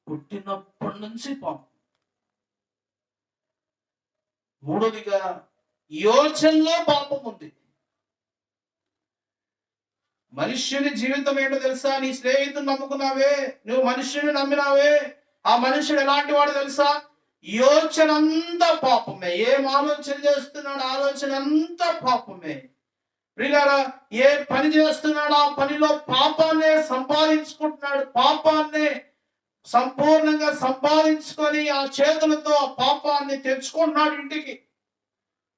పుట్టినప్పటి నుంచి పాపం. మూడవదిగా యోచనలో పాపం ఉంది. మనుష్యుని జీవితం ఏంటో తెలుసా? నీ స్నేహితుని నమ్ముకున్నావే, నువ్వు మనుష్యుని నమ్మినావే, ఆ మనుష్యుడు ఎలాంటి వాడు తెలుసా? యోచన అంతా పాపమే. ఏం ఆలోచన చేస్తున్నాడు, ఆలోచన అంతా పాపమే. ప్రియులారా, ఏ పని చేస్తున్నాడు ఆ పనిలో పాపాన్నే సంపాదించుకుంటున్నాడు. పాపాన్నే సంపూర్ణంగా సంపాదించుకొని ఆ చేతులతో ఆ పాపాన్ని తెచ్చుకుంటున్నాడు ఇంటికి.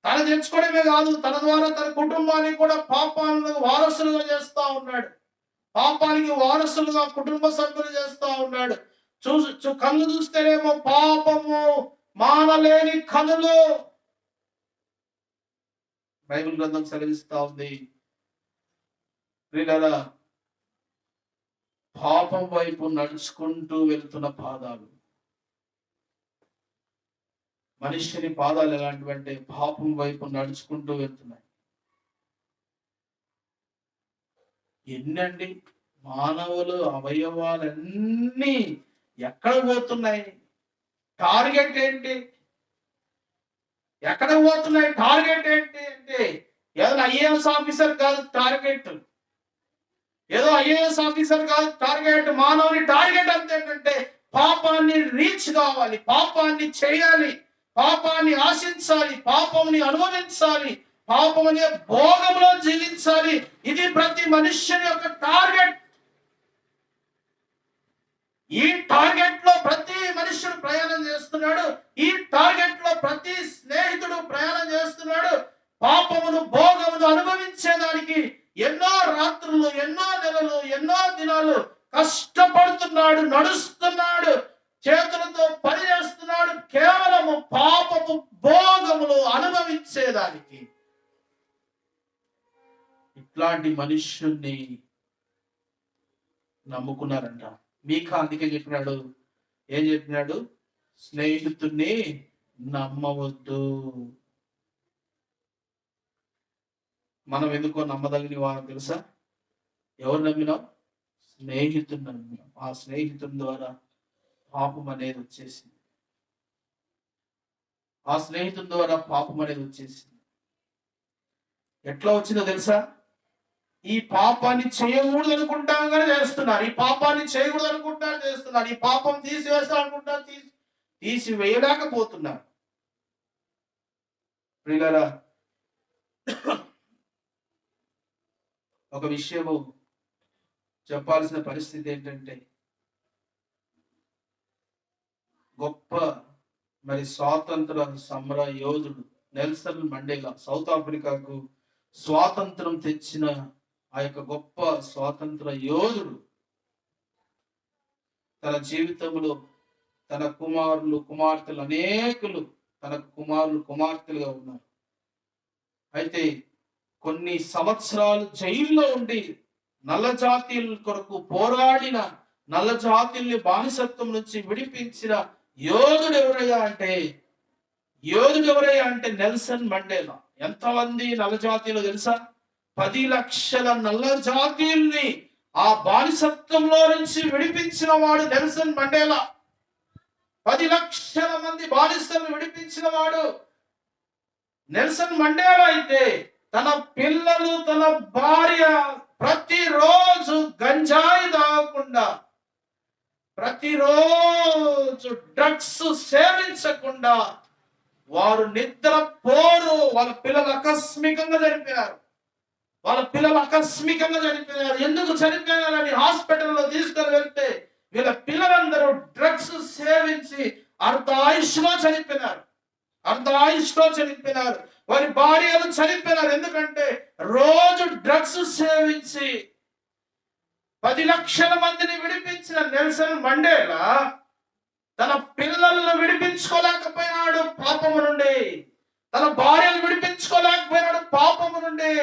తను తెచ్చుకోవడమే కాదు, తన ద్వారా తన కుటుంబాన్ని కూడా పాపాలను వారసులుగా చేస్తా ఉన్నాడు. పాపానికి వారసులుగా కుటుంబ సభ్యులు చేస్తా ఉన్నాడు. కళ్ళు చూస్తేనేమో పాపము మానలేని కనులు. బైబిల్ గ్రంథం సెలవిస్తా ఉంది, ప్రియులారా, పాపం వైపు నడుచుకుంటూ వెళ్తున్న పాదాలు. మనుష్యుని పాదాలు ఎలాంటివంటే పాపం వైపు నడుచుకుంటూ వెళ్తున్నాయి. ఎన్నండి మానవులు అవయవాలన్నీ ఎక్కడ పోతున్నాయి? టార్గెట్ ఏంటి? ఎక్కడ పోతున్నాయి? టార్గెట్ ఏంటి అంటే ఏదో ఐఏఎస్ ఆఫీసర్ కాదు టార్గెట్. ఏదో ఐఏఎస్ ఆఫీసర్ కాదు టార్గెట్. మానవుని టార్గెట్ అంతేంటంటే పాపాన్ని రీచ్ కావాలి, పాపాన్ని చేయాలి, పాపాన్ని ఆశించాలి, పాపంని అనుభవించాలి, పాపం అనే భోగంలో జీవించాలి. ఇది ప్రతి మనుష్యుని యొక్క టార్గెట్. ఈ టార్గెట్ లో ప్రతి మనుష్యుడు ప్రయాణం చేస్తున్నాడు. ఈ టార్గెట్ లో ప్రతి స్నేహితుడు ప్రయాణం చేస్తున్నాడు. పాపమును భోగమును అనుభవించేదానికి ఎన్నో రాత్రులు, ఎన్నో నెలలు, ఎన్నో దినాలు కష్టపడుతున్నాడు, నడుస్తున్నాడు, చేతులతో పని చేస్తున్నాడు, కేవలము పాపపు భోగములు అనుభవించేదానికి. ఇట్లాంటి మనుష్యుణ్ణి నమ్ముకున్నారంట. మీకా అందుకే చెప్పినాడు, ఏం చెప్పినాడు? స్నేహితుడిని నమ్మవద్దు. మనం ఎందుకో నమ్మదగిన వారు తెలుసా? ఎవరు నమ్మినాం? స్నేహితుడిని నమ్మినాం. ఆ స్నేహితుడి ద్వారా పాపం అనేది వచ్చేసింది. ఆ స్నేహితుడి ద్వారా పాపం అనేది వచ్చేసింది. ఎట్లా వచ్చిందో తెలుసా? ఈ పాపాన్ని చేయకూడదు అనుకుంటాం కానీ చేస్తున్నారు. ఈ పాపాన్ని చేయకూడదు అనుకుంటారు, చేస్తున్నారు. ఈ పాపం తీసివేస్తారనుకుంటారు, తీసివేయలేకపోతున్నారు. ప్రియులారా, ఒక విషయము చెప్పాల్సిన పరిస్థితి ఏంటంటే, గొప్ప స్వాతంత్ర సమర యోధుడు నెల్సన్ మండేలా, సౌత్ ఆఫ్రికాకు స్వాతంత్రం తెచ్చిన ఆ యొక్క గొప్ప స్వాతంత్ర యోధుడు తన జీవితంలో తన కుమారులు కుమార్తెలు అనేకులు తనకు కుమారులు కుమార్తెలుగా ఉన్నారు. అయితే కొన్ని సంవత్సరాలు జైల్లో ఉండి నల్ల జాతీయుల కొరకు పోరాడిన, నల్ల జాతీయుల్ని బానిసత్వం నుంచి విడిపించిన యోధుడు ఎవరయ్యా అంటే నెల్సన్ మండేలా. ఎంతమంది నల్ల జాతీయులు తెలుసా? 10 లక్షల నల్ల జాతీయుల్ని ఆ బానిసత్వంలో నుంచి విడిపించిన వాడు నెల్సన్ మండేలా. 10 లక్షల మంది బానిసలను విడిపించిన వాడు నెల్సన్ మండేలా. అయితే తన పిల్లలు, తన భార్య ప్రతిరోజు గంజాయి తాగకుండా, ప్రతిరోజు డ్రగ్స్ సేవించకుండా వారు నిద్ర పోరు. వాళ్ళ పిల్లలు ఆకస్మికంగా చనిపోయారు. ఎందుకు చనిపోయారని హాస్పిటల్లో తీసుకొని వెళ్తే వీళ్ళ పిల్లలందరూ డ్రగ్స్ సేవించి అర్ధాయుష్లో చనిపోయినారు. వారి భార్యలు చనిపోయినారు. ఎందుకంటే రోజు డ్రగ్స్ సేవించి 10 లక్షల మందిని విడిపించిన నెల్సన్ మండేలా తన పిల్లలను విడిపించుకోలేకపోయినాడు పాపము నుండి. తన భార్యను విడిపించుకోలేకపోయినాడు పాపము నుండి.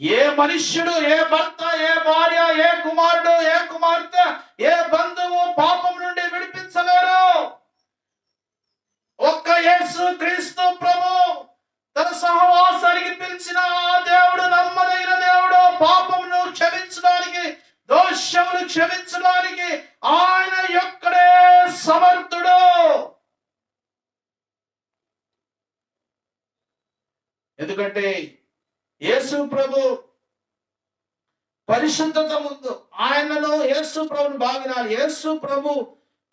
ఏ మనుష్యుడు, ఏ భర్త, ఏ భార్య, ఏ కుమారుడు, ఏ కుమార్తె, ఏ బంధువు పాపం నుండి విడిపించలేరు. ఒక్క యేసు క్రీస్తు ప్రభు తన సహవాసానికి పిలిచిన ఆ దేవుడు నమ్మదగిన దేవుడు. పాపమును క్షమించడానికి, దోషములు క్షమించడానికి ఆయన ఒక్కడే సమర్థుడు. ఎందుకంటే యేసు ప్రభు పరిశుద్ధత ముందు ఆయనలో యేసు ప్రభుని బాగినాలి. యేసు ప్రభు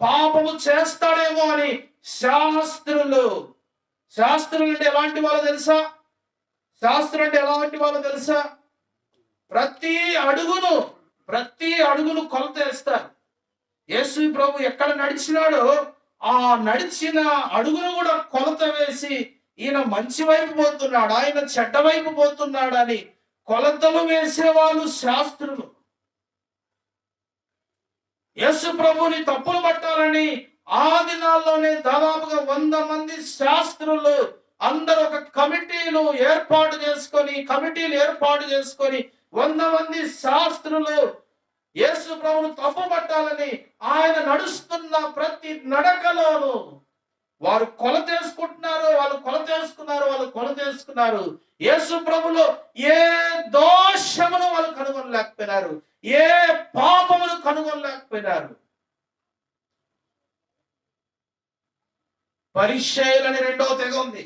పాపము చేస్తాడేమో అని శాస్త్రులు అంటే ఎలాంటి వాళ్ళు తెలుసా? శాస్త్రులు అంటే ఎలాంటి వాళ్ళు తెలుసా? ప్రతి అడుగును కొలత వేస్తారు. యేసు ప్రభు ఎక్కడ నడిచినాడో ఆ నడిచిన అడుగును కూడా కొలత వేసి ఈయన మంచి వైపు పోతున్నాడు, ఆయన చెడ్డ వైపు పోతున్నాడు అని కొలతలు వేసేవాళ్ళు శాస్త్రులు. యేసు ప్రభుని తప్పులు పట్టాలని ఆ దినాల్లోనే దాదాపుగా 100 మంది శాస్త్రులు అందరూ ఒక కమిటీలు ఏర్పాటు చేసుకొని 100 మంది శాస్త్రులు యేసు ప్రభుని తప్పు పట్టాలని ఆయన నడుస్తున్న ప్రతి నడకలోను వారు కొలత వేసుకున్నారు. యేసు ప్రభులో ఏ దోషమును వాళ్ళు కనుగొనలేకపోయినారు, ఏ పాపమును కనుగొనలేకపోయినారు. పరిచయులని రెండో తెగ ఉంది.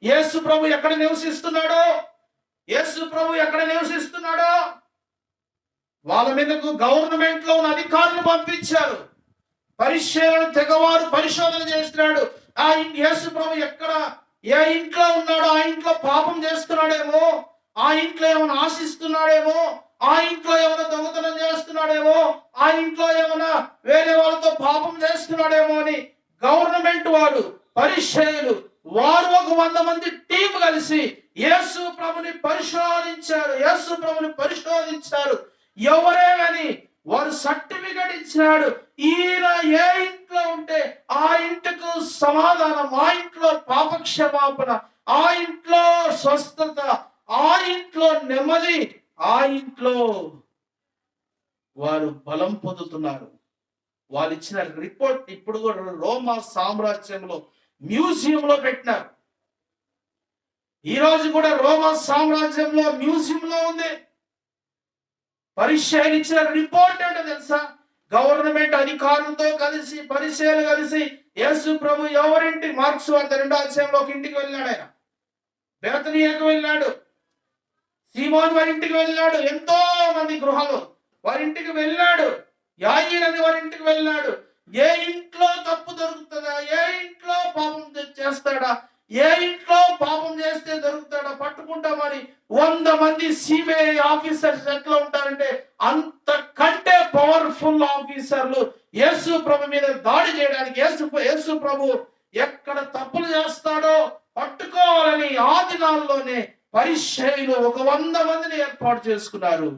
యేసు ప్రభు ఎక్కడ నివసిస్తున్నాడో వాళ్ళ మీదకు గవర్నమెంట్ లో ఉన్న అధికారులు పంపించారు. పరిచయులను తెగవారు పరిశోధన చేస్తున్నాడు. ఆ యేసు ప్రభు ఎక్కడ ఏ ఇంట్లో ఉన్నాడో ఆ ఇంట్లో పాపం చేస్తున్నాడేమో, ఆ ఇంట్లో ఏమైనా ఆశిస్తున్నాడేమో, ఆ ఇంట్లో ఏమైనా దొంగతనం చేస్తున్నాడేమో, ఆ ఇంట్లో ఏమైనా వేరే వాళ్ళతో పాపం చేస్తున్నాడేమో అని గవర్నమెంట్ వారు, పరిచయులు వారు ఒక 100 మంది టీం కలిసి యేసు ప్రభుని పరిశోధించారు. ఎవరేమని వారు సర్టిఫికెట్ ఇచ్చినాడు. ఈయన ఏ ఇంట్లో ఉంటే ఆ ఇంటికి సమాధానం, ఆ ఇంట్లో పాప క్షమాపణ, ఆ ఇంట్లో స్వస్థత, ఆ ఇంట్లో నెమ్మది, ఆ ఇంట్లో వారు బలం పొందుతున్నారు. వాళ్ళు ఇచ్చిన రిపోర్ట్ ఇప్పుడు కూడా రోమా సామ్రాజ్యంలో మ్యూజియంలో పెట్టినారు. ఈ రోజు కూడా రోమా సామ్రాజ్యంలో మ్యూజియంలో ఉంది. పరిచయులు ఇచ్చిన రిపోర్ట్ ఏంటో తెలుసా? గవర్నమెంట్ అధికారులతో కలిసి పరిచయులు కలిసి యేసు ప్రభు ఎవరింటి మార్క్స్ వార్త 2వ అధ్యాయంలో ఒక ఇంటికి వెళ్ళాడు. ఆయన బేతనీయకు వెళ్ళాడు, సీమోను వారి ఇంటికి వెళ్ళాడు, ఎంతో మంది గృహాలు వారింటికి వెళ్ళాడు, యాయీర్ అని వారింటికి వెళ్ళాడు. ఏ ఇంట్లో తప్పు దొరుకుతుందా, ఏ ఇంట్లో పాపం చేస్తాడా, ఏ ఇంట్లో పాపం చేస్తే దొరుకుతాడా పట్టుకుంటామని 100 మంది సిబిఐ ఆఫీసర్స్ ఎట్లా ఉంటారంటే అంతకంటే పవర్ఫుల్ ఆఫీసర్లు యేసు ప్రభు మీద దాడి చేయడానికి, యేసు ప్రభు ఎక్కడ తప్పులు చేస్తాడో పట్టుకోవాలని ఆ దినాల్లోనే పరిచయులు ఒక 100 మందిని ఏర్పాటు చేసుకున్నారు.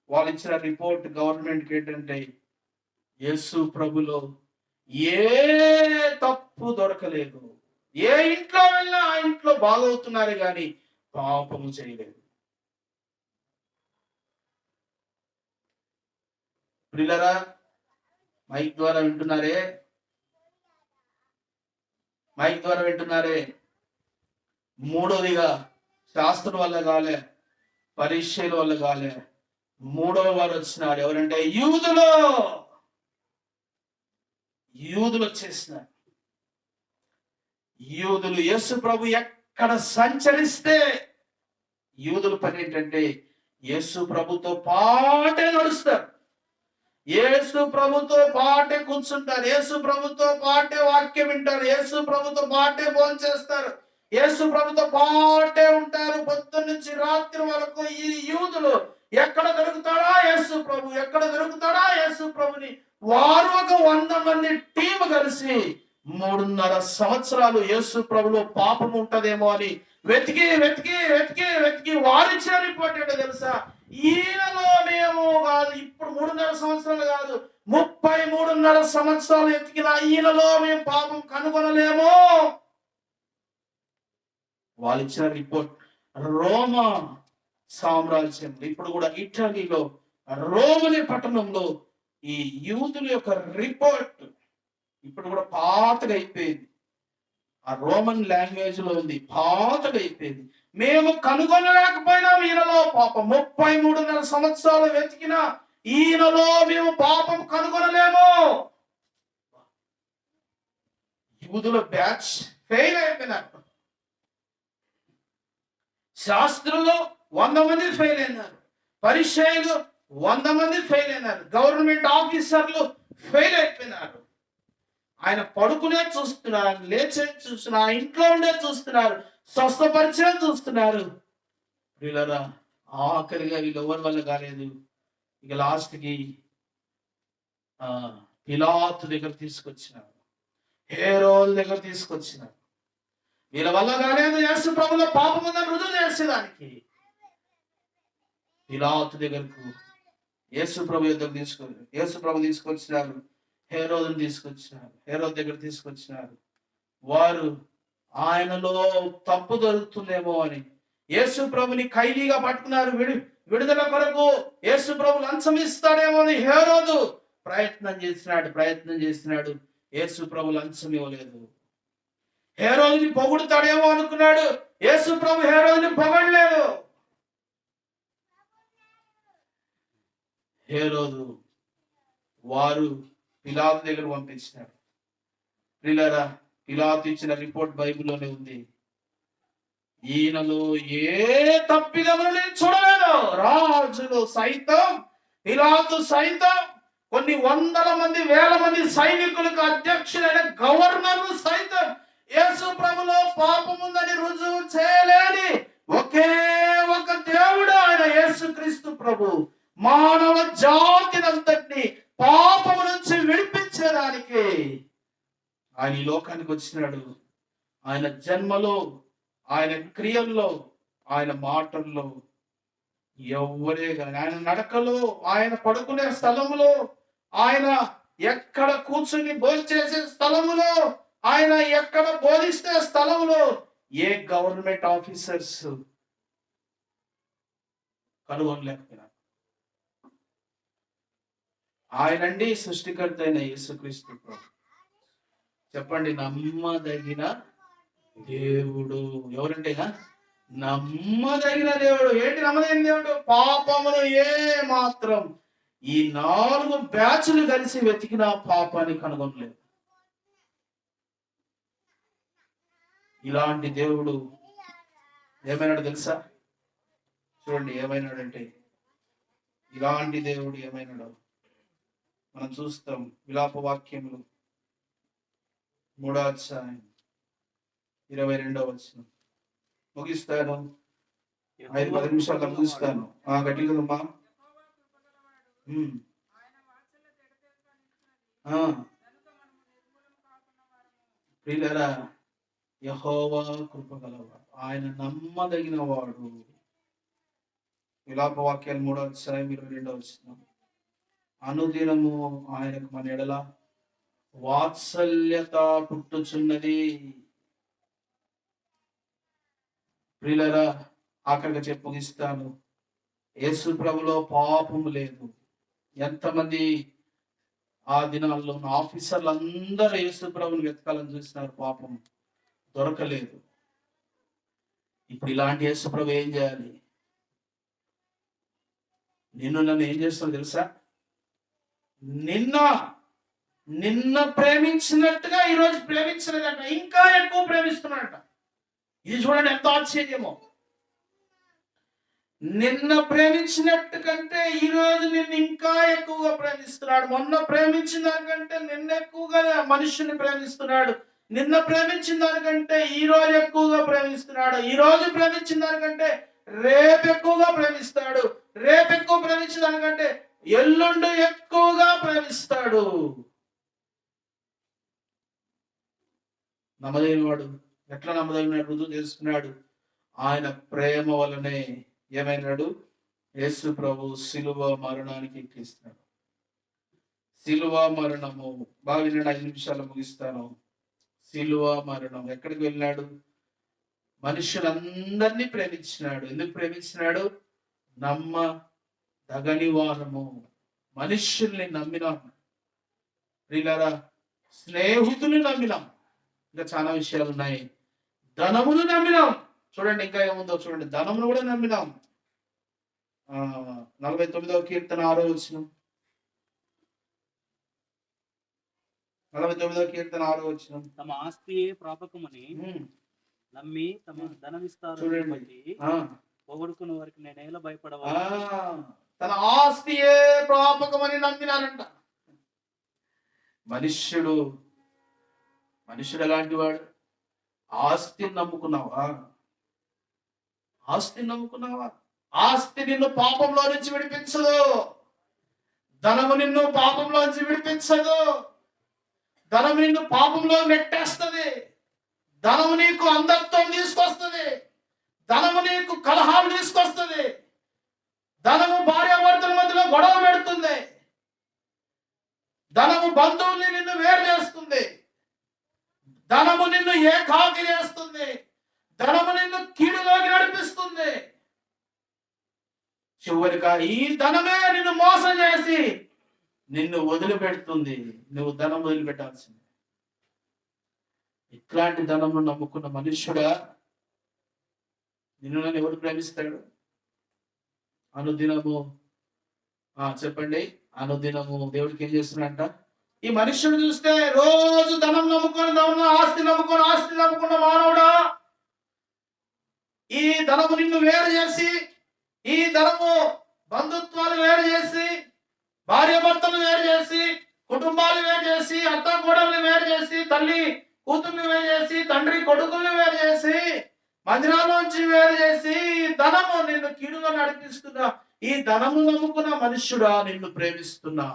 వాళ్ళు ఇచ్చిన రిపోర్ట్ గవర్నమెంట్కి ఏంటంటే యేసు ప్రభులో ఏ తప్పు దొరకలేదు. ఏ ఇంట్లో వెళ్ళినా ఆ ఇంట్లో బాగవుతున్నారు కానీ పాపము చేయలేదు. ప్రియులారా, మైక్ ద్వారా వింటున్నారే. మూడోదిగా శాస్త్రం వల్ల కాలే, పరిచయుల వల్ల కాలే, మూడవ వారు వచ్చినారు. ఎవరంటే యూదులు వచ్చేసినారు. యూదులు యేసు ప్రభు ఎక్కడ సంచరిస్తే యూదుల పని ఏంటంటే యేసు ప్రభుతో పాటే నడుస్తారు, యేసు ప్రభుతో పాటే కూర్చుంటారు, యేసు ప్రభుతో పాటే వాక్యం వింటారు, యేసు ప్రభుతో పాటే భోజనం చేస్తారు, యేసు ప్రభుతో పాటే ఉంటారు పొద్దున్న నుంచి రాత్రి వరకు. ఈ యూదులు ఎక్కడ దొరుకుతాడా యేసు ప్రభుని వారు ఒక 100 మంది టీం కలిసి 3.5 సంవత్సరాలు యేసు ప్రభులో పాపం ఉంటదేమో అని వెతికి వారిచ్చిన రిపోర్ట్ ఏంటో తెలుసా? ఈయనలో మేము కాదు, ఇప్పుడు 3.5 సంవత్సరాలు కాదు, 33.5 సంవత్సరాలు ఎతికిన ఈయనలో మేము పాపం కనుగొనలేము. వాళ్ళు ఇచ్చిన రిపోర్ట్. రోమా సామ్రాజ్యంలో, ఇప్పుడు కూడా ఇటలీలో రోమ్ అనే పట్టణంలో ఈ యూదుల యొక్క రిపోర్ట్ ఇప్పుడు కూడా పాతగా అయిపోయింది. ఆ రోమన్ లాంగ్వేజ్ లో ఉంది, పాతగా అయిపోయింది. మేము కనుగొనలేకపోయినాం ఈయనలో పాపం. 33.5 సంవత్సరాలు వెతికినా ఈయనలో మేము పాపం కనుగొనలేము. యూదుల బ్యాచ్ ఫెయిల్ అయిపోయినారు. శాస్త్రులు 100 మంది ఫెయిల్ అయినారు, పరిచయులు 100 మంది ఫెయిల్ అయినారు, గవర్నమెంట్ ఆఫీసర్లు ఫెయిల్ అయిపోయినారు. ఆయన పడుకునే చూస్తున్నారు, లేచే చూస్తున్నారు, ఇంట్లో ఉండే చూస్తున్నారు, స్వస్థపరిచే చూస్తున్నారు. వీళ్ళరా ఆఖరిగా వీళ్ళు ఎవరి వల్ల కాలేదు. ఇక లాస్ట్కి పిలాతు దగ్గర తీసుకొచ్చినారు, హేరోదు దగ్గర తీసుకొచ్చినారు. వీళ్ళ వల్ల కాలేదు యేసు ప్రభులో పాపం ఉందని రుజువు చేసేదానికి. పిలాతు దగ్గరకు యేసు ప్రభు తీసుకొచ్చినారు, హేరోదుని తీసుకొచ్చినారు, హేరోదు దగ్గర తీసుకొచ్చినారు. వారు ఆయనలో తప్పు దొరుకుతుందేమో అని యేసు ప్రభుని ఖైదీగా పట్టుకున్నారు. విడుదల కొరకు యేసు ప్రభు లంచం ఇస్తాడేమో అని హేరోదు ప్రయత్నం చేసినాడు. యేసు ప్రభు లంచం ఇవ్వలేదు. హేరోదుని పొగుడుతాడేమో అనుకున్నాడు, యేసు ప్రభు హేరోదుని పొగడలేదు. హేరోదు వారు పిలాతు దగ్గర పంపించినారు. ప్రియులారా, పిలాతు ఇచ్చిన రిపోర్ట్ బైబిల్లోనే ఉంది. ఈయనలో ఏ తప్పిదములు నేను చూడలేదు. రాజులు సైతం, పిలాతు సైతం, కొన్ని 100 మంది 1000 మంది సైనికులకు అధ్యక్షులైన గవర్నర్లు సైతం యేసు ప్రభులో పాపం ఉందని రుజువు చేయలేని ఒకే ఒక దేవుడు ఆయన యేసుక్రీస్తు ప్రభు. మానవ జాతినంతటిని పాపము నుంచి విడిపించడానికి ఆయన ఈ లోకానికి వచ్చినాడు. ఆయన జన్మలో, ఆయన క్రియల్లో, ఆయన మాటల్లో ఎవరే కానీ, ఆయన నడకలో, ఆయన పడుకునే స్థలములో, ఆయన ఎక్కడ కూర్చుని భోంచేసే స్థలములో, ఆయన ఎక్కడ బోధిస్తే స్థలములో ఏ గవర్నమెంట్ ఆఫీసర్స్ కనుగొనలేకపోయినారు. ఆయనండి సృష్టికర్త అయిన యేసుక్రీస్తు ప్రభు. చెప్పండి, నమ్మదగిన దేవుడు. ఎవరంటే నమ్మదగిన దేవుడు. ఏంటి నమ్మదగిన దేవుడు? పాపమును ఏ మాత్రం ఈ 4 బ్యాచ్లు కలిసి వెతికిన పాపాన్ని కనుగొనలేదు. ఇలాంటి దేవుడు ఏమైనాడు తెలుసా? చూడండి ఏమైనాడంటే, ఇలాంటి దేవుడు ఏమైనాడు మనం చూస్తాం. విలాప వాక్యములు 3వ అధ్యాయం 22వ వచనం. ముగిస్తాను, 5-10 నిమిషాలు ముగిస్తాను. గట్టిగా ప్రియులారా, యెహోవా కృప గలవాడు, ఆయన నమ్మదగిన వాడు. విలాప వాక్యాలు 3వ అధ్యాయం 22వ వచనం. అనుదినము ఆయనకు మన ఎడల వాత్సల్యత పుట్టుచున్నది. ప్రియులారా, ఆఖరిగా చెప్పి ముగిస్తాను. యేసు ప్రభులో పాపము లేదు. ఎంతమంది ఆ దినాల్లో ఉన్న ఆఫీసర్లు అందరూ యేసు ప్రభుని వెతకాలని చూసినారు, పాపం దొరకలేదు. ఇప్పుడు ఇలాంటి యేసు ప్రభు ఏం చేయాలి? నన్ను ఏం చేస్తాడు తెలుసా? నిన్న ప్రేమించినట్టుగా ఈరోజు ప్రేమించలేదంట, ఇంకా ఎక్కువ ప్రేమిస్తున్నాడట. ఇది చూడండి ఎంత ఆశ్చర్యమో. నిన్న ప్రేమించినట్టు కంటే ఈ రోజు నిన్ను ఇంకా ఎక్కువగా ప్రేమిస్తున్నాడు. మొన్న ప్రేమించిన దానికంటే నిన్న ఎక్కువగా మనుషుని ప్రేమిస్తున్నాడు. నిన్న ప్రేమించిన దానికంటే ఈ రోజు ఎక్కువగా ప్రేమిస్తున్నాడు. ఈ రోజు ప్రేమించిన దానికంటే రేపు ఎక్కువగా ప్రేమిస్తాడు. రేపు ఎక్కువ ప్రేమించిన దానికంటే ఎల్లుండి ఎక్కువగా ప్రేమిస్తాడు. నమ్మదగిన వాడు. ఎట్లా నమ్మదగిన రుజువు చేసుకున్నాడు? ఆయన ప్రేమ వలనే ఏమైనాడు? యేసు ప్రభు శిలువ మరణానికి ఎక్కిస్తున్నాడు. శిలువ మరణము బాగా 5 నిమిషాలు ముగిస్తాను. శిలువ మరణం ఎక్కడికి వెళ్ళినాడు? మనుషులందరినీ ప్రేమించినాడు. ఎందుకు ప్రేమించినాడు? నమ్మదగని వారము. మనుషుల్ని నమ్మినాం ప్రియులారా, స్నేహితులు నమ్మినాం, ఇంకా చాలా విషయాలు ఉన్నాయి. ధనమును నమ్మినాం. చూడండి ఇంకా ఏముందో చూడండి, ధనమును కూడా నమ్మినాం. 49వ కీర్తన 6వ వచనం. 49వ కీర్తన 6వ వచనం. తమ ఆస్తియే ప్రాపకమని నమ్మి తమ ధన విస్తారం బట్టి పొగడుకున్న వారికి నేనేలా భయపడవా. తన ఆస్తియే ప్రాపకమని నమ్మినారంట. మనుష్యుడు ఎలాంటి వాడు? ఆస్తిని నమ్ముకున్నావా? ఆస్తిని నమ్ముకున్నావా? ఆస్తి నిన్ను పాపంలో నుంచి విడిపించదు. ధనము నిన్ను పాపంలో నుంచి విడిపించదు. ధనము నిన్ను పాపంలో నెట్టేస్తుంది. ధనము నీకు అంధత్వం తీసుకొస్తుంది. ధనము నీకు కలహాలు తీసుకొస్తుంది. ధనము భార్యాభర్తల మధ్యలో గొడవ పెడుతుంది. ధనము బంధువుల్ని నిన్ను వేరు చేస్తుంది. ధనము నిన్ను ఏకాకి చేస్తుంది. ధనము నిన్ను కీడులోకి నడిపిస్తుంది. చివరిగా ఈ ధనమే నిన్ను మోసం చేసి నిన్ను వదిలిపెడుతుంది. నువ్వు ధనం వదిలిపెట్టాల్సింది. ఇట్లాంటి ధనము నమ్ముకున్న మనుష్యుడా, నిన్ను నన్ను ఎవరు ప్రేమిస్తాడు? అనుదినము చెప్పండి, అనుదినము దేవుడికి ఏం చేస్తున్నాడంట? ఈ మనుష్యుడు చూస్తే రోజు ధనం నమ్ముకొని ఆస్తి నమ్ముకున్న మానవుడా, ఈ ధనము నిన్ను వేరు చేసి, ఈ ధనము బంధుత్వాలు వేరు చేసి, భార్య భర్తలు వేరు చేసి, కుటుంబాలు వేరు చేసి, అత్త కోడల్ని వేరు చేసి, తల్లి కూతుర్ని వేరు చేసి, తండ్రి కొడుకుల్ని వేరు చేసి, మందిరాల్లోంచి వేరు చేసి, ధనము నిన్ను కీడుగా నడిపిస్తున్నా. ఈ ధనము నమ్ముకున్న మనుష్యుడా, నిన్ను ప్రేమిస్తున్నా.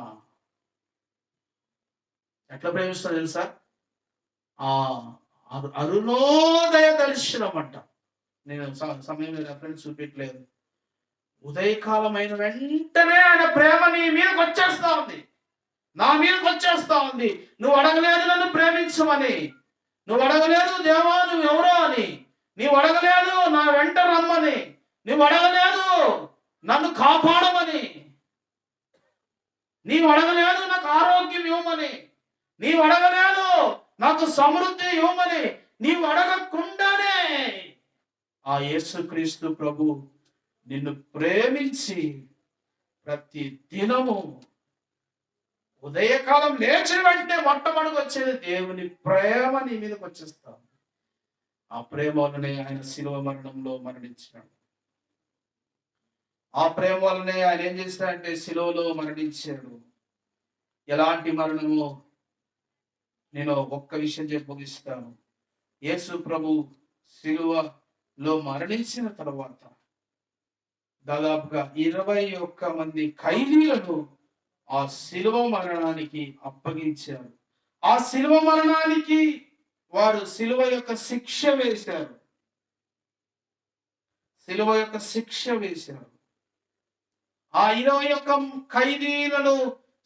ఎట్లా ప్రేమిస్తున్నా తెలుసా? అరుణోదయ దర్శనం అంట. నేను సమయంలో రెఫరెన్స్ చూపించలేదు. ఉదయకాలమైన వెంటనే ఆయన ప్రేమ నీ మీదకి వచ్చేస్తా ఉంది, నా మీదకి వచ్చేస్తా ఉంది. నువ్వు అడగలేదు నన్ను ప్రేమించమని, నువ్వు అడగలేదు దేవా నువ్వు ఎవరో అని, నీవు అడగలేదు నా వెంట రమ్మని, నువ్వు అడగలేదు నన్ను కాపాడమని, నీవు అడగలేదు నాకు ఆరోగ్యం ఇవ్వమని, నీవు అడగలేదు నాకు సమృద్ధి ఇవ్వమని. నీవు అడగకుండానే ఆ యేసుక్రీస్తు ప్రభు నిన్ను ప్రేమించి ప్రతి దినము ఉదయకాలం లేచిన వెంటనే మొట్టమొదటి వచ్చేది దేవుని ప్రేమ నీ మీదకి వచ్చేస్తాం. ఆ ప్రేమ వల్లనే ఆయన శిలువ మరణంలో మరణించినాడు. ఆ ప్రేమ వల్లనే ఆయన ఏం చేశాడంటే శిలువలో మరణించాడు. ఎలాంటి మరణము? నేను ఒక్క విషయం చెప్పి ముగిస్తాను. యేసు ప్రభు శిలువలో మరణించిన తర్వాత దాదాపుగా 21 మంది ఖైదీలను ఆ శిలువ మరణానికి అప్పగించారు. ఆ శిలువ మరణానికి వారు శిలువ యొక్క శిక్ష వేశారు. శిలువ యొక్క శిక్ష వేశారు. ఆ 21 ఖైదీలను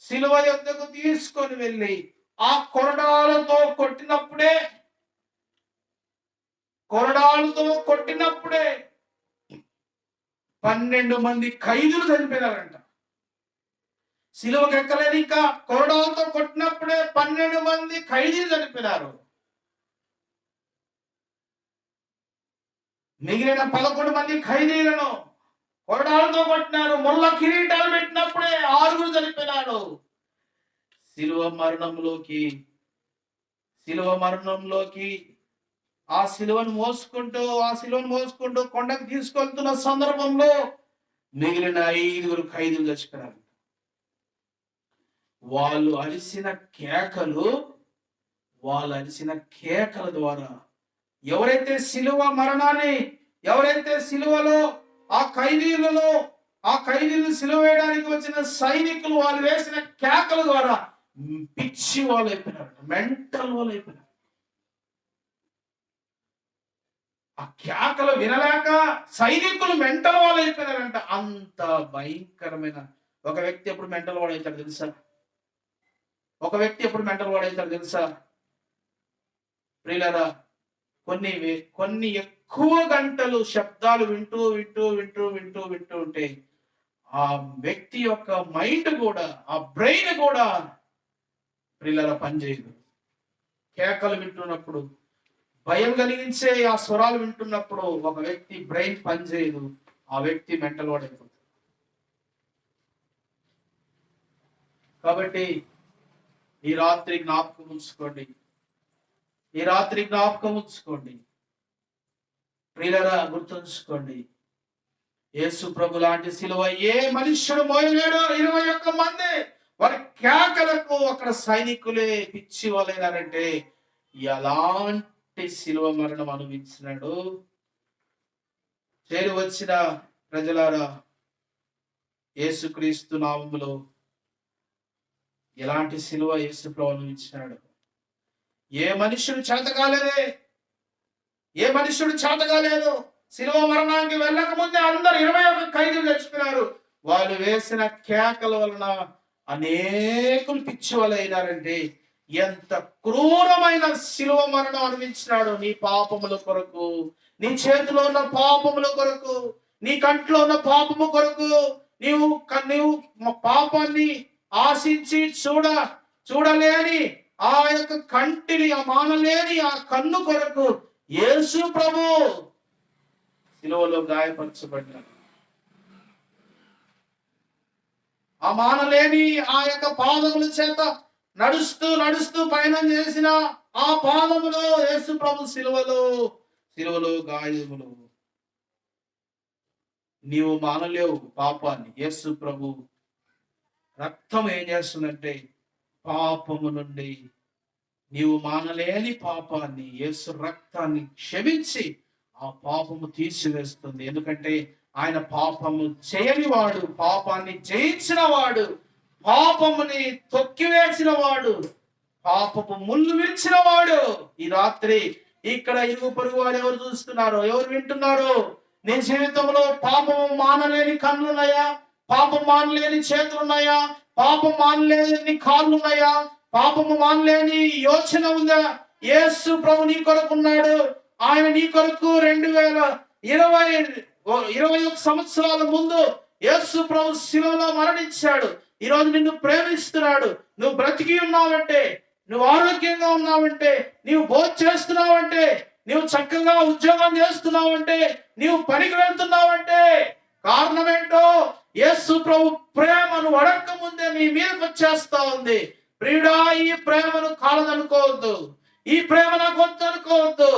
శిలువ యొద్దకు తీసుకొని వెళ్ళి ఆ కొరడాలతో కొట్టినప్పుడే 12 మంది ఖైదీలు చనిపోయారంట. శిలువకు ఎక్కలేదు, ఇంకా కొరడాలతో కొట్టినప్పుడే 12 మంది ఖైదీలు చనిపోయారు. మిగిలిన 11 మంది ఖైదీలను కొరడాలతో కొట్టినారు. ముళ్ళ కిరీటాలు పెట్టినప్పుడే 6 చనిపోయినారు. శిలువ మరణంలోకి ఆ శిలువను మోసుకుంటూ కొండకు తీసుకెళ్తున్న సందర్భంలో మిగిలిన 5 ఖైదీలు చచ్చిపోయారు. వాళ్ళు అరిసిన కేకల ద్వారా ఎవరైతే శిలువలో ఆ ఖైదీలను సిలువ వేయడానికి వచ్చిన సైనికులు వాళ్ళు వేసిన కేకల ద్వారా పిచ్చి వాళ్ళు అయిపోయినారు, మెంటల్ వాళ్ళు అయిపోయినారు. ఆ కేకలు వినలేక సైనికులు మెంటల్ వాళ్ళు అయిపోయినారంట. అంత భయంకరమైన ఒక వ్యక్తి ఎప్పుడు మెంటల్ వాడు అవుతాడు తెలుసా? ప్రియులారా, కొన్ని ఎక్కువ గంటలు శబ్దాలు వింటూ వింటూ వింటూ వింటూ వింటూ ఉంటే ఆ వ్యక్తి యొక్క మైండ్ కూడా, ఆ బ్రెయిన్ కూడా పిల్లల పనిచేయదు. కేకలు వింటున్నప్పుడు, భయం కలిగించే ఆ స్వరాలు వింటున్నప్పుడు ఒక వ్యక్తి బ్రెయిన్ పనిచేయదు, ఆ వ్యక్తి మెంటల్ వాడైపోతుంది. కాబట్టి ఈ రాత్రి జ్ఞాపకం ఉంచుకోండి, ఈ రాత్రి జ్ఞాపకం ఉంచుకోండి ప్రియులరా, గుర్తుంచుకోండి. యేసు ప్రభు లాంటి సిలువ ఏ మనుష్యుడు మోయలేడు. 21 మంది వారి కేకలకు అక్కడ సైనికులే పిచ్చి వాళ్ళైనారంటే ఎలాంటి సిలువ మరణం అనుభవించినాడు. చేరి వచ్చిన ప్రజలారా, యేసుక్రీస్తు నామములో ఎలాంటి సిలువ యేసు ప్రభు అనుభవించినాడు. ఏ మనుష్యుడు చేతకాలేదే, ఏ మనుష్యుడు చేతకాలేదు. శిలువ మరణానికి వెళ్ళక ముందే అందరు 21 ఖైదీలు చచ్చిపోయినారు. వాళ్ళు వేసిన కేకల వలన అనేకులు పిచ్చి వాళ్ళు అయినారంటే ఎంత క్రూరమైన శిలువ మరణం అనిపించినాడు. నీ పాపముల కొరకు, నీ చేతిలో ఉన్న పాపముల కొరకు, నీ కంట్లో ఉన్న పాపము కొరకు, నీవు పాపాన్ని ఆశించి చూడలేని ఆ యొక్క కంటిని, ఆ మానలేని ఆ కన్ను కొరకు యేసు ప్రభు శిలువలో గాయపరచబడ్డాడు. ఆ మానలేని ఆ యొక్క పాదముల చేత నడుస్తూ నడుస్తూ పయనం చేసిన ఆ పాదములో యేసు ప్రభు శిలువలో గాయములు. నీవు మానలేవు పాపాన్ని. యేసు ప్రభు రక్తం ఏం చేస్తుందంటే పాపము నుండి నీవు మానలేని పాపాన్ని యేసు రక్తాన్ని క్షమించి ఆ పాపము తీసివేస్తుంది. ఎందుకంటే ఆయన పాపము చేయని వాడు, పాపాన్ని జయించిన వాడు, పాపముని తొక్కివేసిన వాడు, పాపపు ముళ్ళు విరిచిన వాడు. ఈ రాత్రి ఇక్కడ ఇరుగు పొరుగు వారు ఎవరు చూస్తున్నారు, ఎవరు వింటున్నారు? నీ జీవితంలో పాపము మానలేని కన్నులున్నాయా? పాపం మానలేని చేతులున్నాయా? పాపం మానలేని కాళ్ళున్నాయా? పాపము మానలేని యోచన ఉందా? యేసు ప్రభు నీ కొరకు ఉన్నాడు. ఆయన నీ కొరకు 2021 సంవత్సరాల ముందు యేసు ప్రభు శిలువలో మరణించాడు. ఈరోజు నిన్ను ప్రేమిస్తున్నాడు. నువ్వు బ్రతికి ఉన్నావంటే, నువ్వు ఆరోగ్యంగా ఉన్నావంటే, నీవు భోజనం చేస్తున్నావంటే, నీవు చక్కగా ఉద్యోగం చేస్తున్నావంటే, నీవు పనికి వెళ్తున్నావంటే కారణం ఏంటో యేసు ప్రభు ప్రేమను అడక్క ముందే నీ మీదకి వచ్చేస్తా ఉంది. ప్రియుడా, ఈ ప్రేమను కాలదనుకోవద్దు, ఈ ప్రేమ నాకు వద్దు అనుకోవద్దు,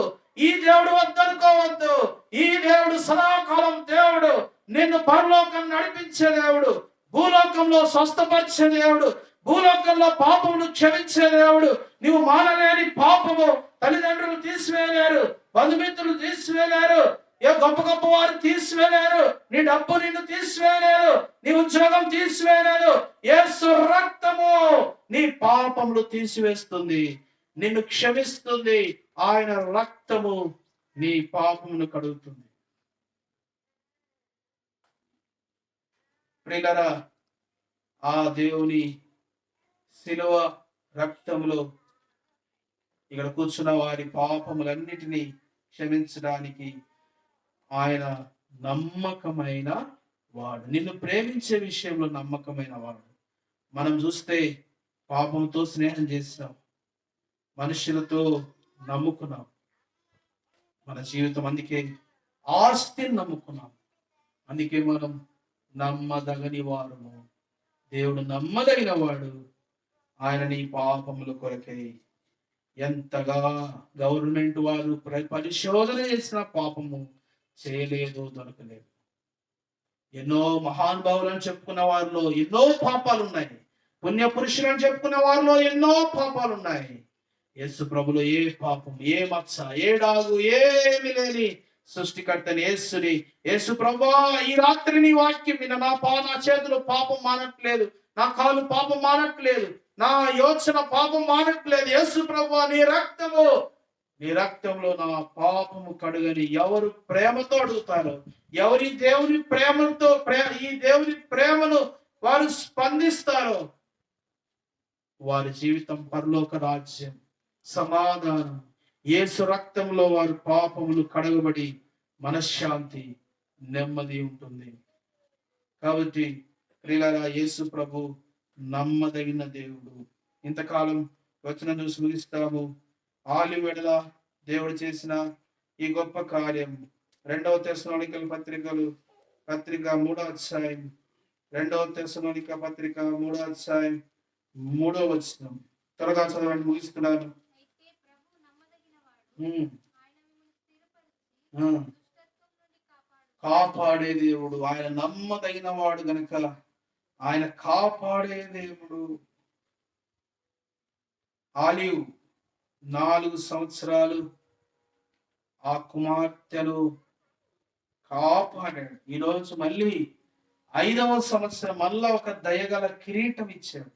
ఈ దేవుడు వద్దనుకోవద్దు. ఈ దేవుడు సదాకాలం దేవుడు, నిన్ను పరలోకం నడిపించే దేవుడు, భూలోకంలో స్వస్థపరిచే దేవుడు, భూలోకంలో పాపమును క్షమించే దేవుడు. నీవు మానలేని పాపము తల్లిదండ్రులు తీసివేయలేరు, బంధుమిత్రులు తీసివేయలేరు, ఏ గొప్ప గొప్ప వారు తీసివేయలేరు, నీ డబ్బు నిన్ను తీసివేయలేరు, నీ ఉద్యోగం తీసివేయలేరు. యేసు రక్తము నీ పాపములు తీసివేస్తుంది, నిన్ను క్షమిస్తుంది. ఆయన రక్తము నీ పాపమును కడుగుతుంది. ప్రియులారా, ఆ దేవుని శిలువ రక్తములో ఇక్కడ కూర్చున్న వారి పాపములన్నిటినీ క్షమించడానికి ఆయన నమ్మకమైన వాడు. నిన్ను ప్రేమించే విషయంలో నమ్మకమైన వాడు. మనం చూస్తే పాపంతో స్నేహం చేసినాం, మనుషులతో నమ్ముకున్నాం, మన జీవితం అందుకే ఆస్తిని నమ్ముకున్నాం. అందుకే మనం నమ్మదగని వారు. దేవుడు నమ్మదగిన వాడు. ఆయన నీ పాపముల కొరకై ఎంతగా గవర్నమెంట్ వారు పరిశోధన చేసిన పాపము చేయలేదు, దొరకలేదు. ఎన్నో మహానుభావులను చెప్పుకున్న వారిలో ఎన్నో పాపాలు ఉన్నాయి, పుణ్య పురుషులను చెప్పుకున్న వారిలో ఎన్నో పాపాలు ఉన్నాయి. యేసు ప్రభులో ఏ పాపం, ఏ మచ్చ, ఏ డాగు ఏమి లేని సృష్టికర్తని యేసు ప్రభువా, ఈ రాత్రి నీ వాక్యం విన్న నా చేతులు పాపం మానట్లేదు, నా కాలు పాపం మానట్లేదు, నా యోచన పాపం మానట్లేదు. యేసు ప్రభువా, నీ రక్తంలో నా పాపము కడుగని ఎవరు ప్రేమతో అడుగుతారో, ఎవరి దేవుని ప్రేమతో ఈ దేవుని ప్రేమను వారు స్పందిస్తారో వారి జీవితం పరలోక రాజ్యం, సమాధానం, యేసు రక్తంలో వారి పాపములు కడగబడి మనశ్శాంతి, నెమ్మది ఉంటుంది. కాబట్టి ప్రియులారా, యేసు ప్రభు నమ్మదగిన దేవుడు. ఇంతకాలం వచనం చూసి ముగిస్తాము. ఆలివెడల దేవుడు చేసిన ఈ గొప్ప కార్యం 2వ తెస్సలోనికల పత్రిక 3వ అధ్యాయం, 2వ తెస్సలోనిక పత్రిక 3వ అధ్యాయం 3వ వచనం. త్వరగా చదవండి, ముగిస్తున్నాను. కాపాడే దేవుడు ఆయన, నమ్మదగిన వాడు గనుక ఆయన కాపాడే దేవుడు. ఆలివ్ 4 సంవత్సరాలు ఆ కుమార్తెను కాపాడాడు. ఈరోజు మళ్ళీ 5వ సంవత్సరం మళ్ళా ఒక దయగల కిరీటం ఇచ్చాడు.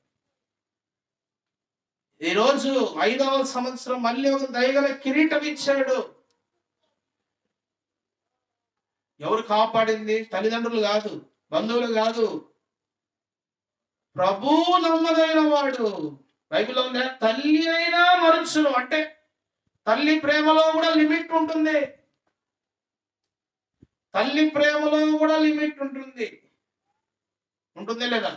ఈరోజు 5వ సంవత్సరం మళ్ళీ ఒక దయగల కిరీటం ఇచ్చాడు. ఎవరు కాపాడింది? తల్లిదండ్రులు కాదు, బంధువులు కాదు, ప్రభు నమ్మదైన వాడు. బైబిల్లో ఉందే, తల్లి అయినా మరుచును. అంటే తల్లి ప్రేమలో కూడా లిమిట్ ఉంటుంది. తల్లి ప్రేమలో కూడా లిమిట్ ఉంటుంది. ఉంటుందే లేదా?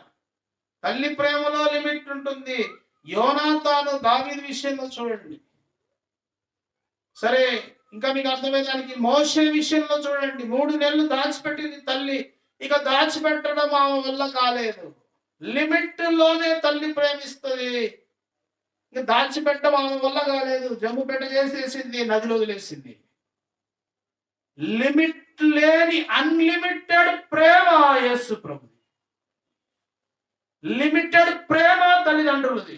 తల్లి ప్రేమలో లిమిట్ ఉంటుంది. యోనాతాను దావీదు విషయంలో చూడండి. సరే, ఇంకా మీకు అర్థమయ్యేదానికి మోషే విషయంలో చూడండి. 3 నెలలు దాచిపెట్టింది తల్లి. ఇక దాచిపెట్టడం ఆమె వల్ల కాలేదు. లిమిట్ లోనే తల్లి ప్రేమిస్తుంది. ఇక దాచిపెట్టడం ఆమె వల్ల కాలేదు. జమ్ము పెట్ట చేసేసింది, నదిలో వదిలేసింది. లిమిట్ లేని అన్లిమిటెడ్ ప్రేమ యేసు ప్రభు. లిమిటెడ్ ప్రేమ తల్లిదండ్రులది.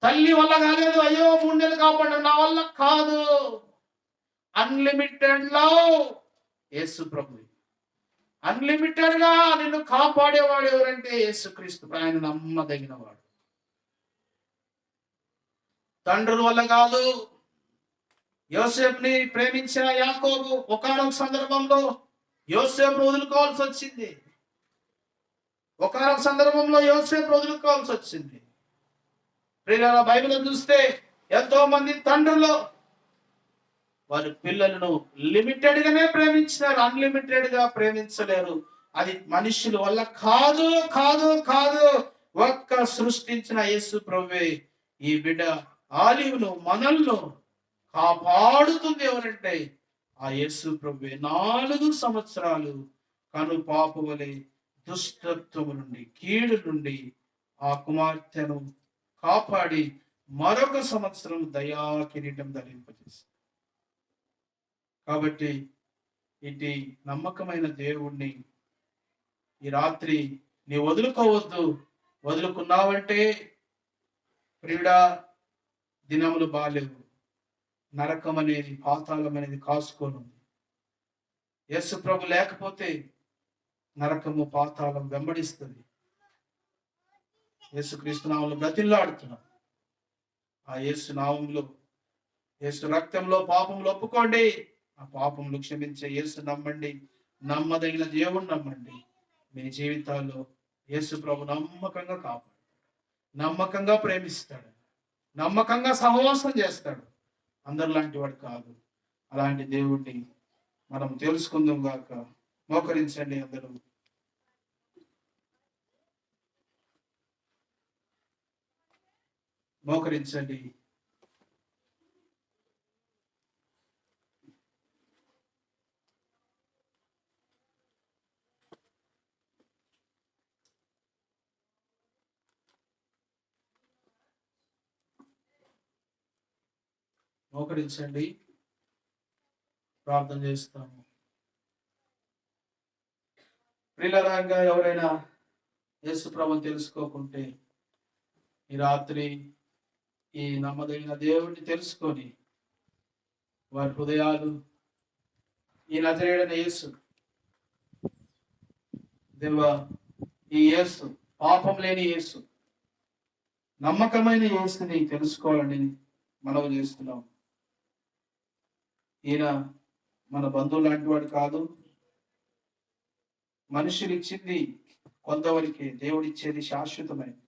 తల్లి వల్ల కాలేదు, అయ్యో 3 నెలలు కాపాడు, నా వల్ల కాదు. అన్లిమిటెడ్ లవ్ యేసు ప్రభు. అన్లిమిటెడ్ గా నిన్ను కాపాడేవాడు ఎవరంటే యేసుక్రీస్తు. ఆయన నమ్మదగిన వాడు. తండ్రుల వల్ల కాదు. యోసేపుని ప్రేమించిన యాకోబు ఒకానొక సందర్భంలో యోసేపును వదులుకోవాల్సి వచ్చింది. ఒకానొక సందర్భంలో యోసేపును వదులుకోవాల్సి వచ్చింది. ప్రియులారా, బైబిల్ చూస్తే ఎంతో మంది తండ్రులు వారి పిల్లలను లిమిటెడ్ గానే ప్రేమించినారు, అన్లిమిటెడ్ గా ప్రేమించలేరు. అది మనుషుల వల్ల కాదు, కాదు, కాదు. ఒక్క సృష్టించిన యేసు ప్రభువే ఈ బిడ్డ ఆలివ్ను, మనల్ని కాపాడుతుంది. ఎవరంటే ఆ యేసు ప్రభువే. 4 సంవత్సరాలు కను పాప వలె దుష్టత్వము నుండి, కీడు నుండి ఆ కుమార్తెను కాపాడి మరొక సంవత్సరం దయా కిరీటం ధరింపజేసి. కాబట్టి ఇటు నమ్మకమైన దేవుణ్ణి ఈ రాత్రి నీ వదులుకోవద్దు. వదులుకున్నావంటే ప్రియుడా, దినములు బాలేవు. నరకం అనేది, పాతాళం అనేది కాసుకోను. యేసు ప్రభు లేకపోతే నరకము, పాతాళం వెంబడిస్తుంది. యేసుక్రీస్తు నామంలో బ్రతిల్లాడుతున్నాం. ఆ యేసు నామంలో, యేసు రక్తంలో పాపములు ఒప్పుకోండి. ఆ పాపములు క్షమించే యేసు నమ్మండి. నమ్మదగిన దేవుడు నమ్మండి. మీ జీవితాల్లో యేసు ప్రభు నమ్మకంగా కాపాడు, నమ్మకంగా ప్రేమిస్తాడు, నమ్మకంగా సహవాసం చేస్తాడు. అందరిలాంటి వాడు కాదు. అలాంటి దేవుడిని మనం తెలుసుకుందాం గాక. మోకరించండి అందరూ. మోకరించండి. మోకరించండి, ప్రార్థన చేస్తాము. ప్రియులారా, ఎవరైనా యేసు ప్రభువుని తెలుసుకోకుంటే ఈ రాత్రి ఈ నమ్మదగిన దేవుడిని తెలుసుకొని వారి హృదయాలు ఈ నజరేయుడైన యేసు, దేవా, ఈ యేసు పాపం లేని యేసు, నమ్మకమైన యేసుని తెలుసుకోవాలని మనవి చేస్తున్నాం. ఈయన మన బంధువు లాంటి వాడు కాదు. మనుషులు ఇచ్చింది కొంతవరకే, దేవుడు ఇచ్చేది శాశ్వతమైనది.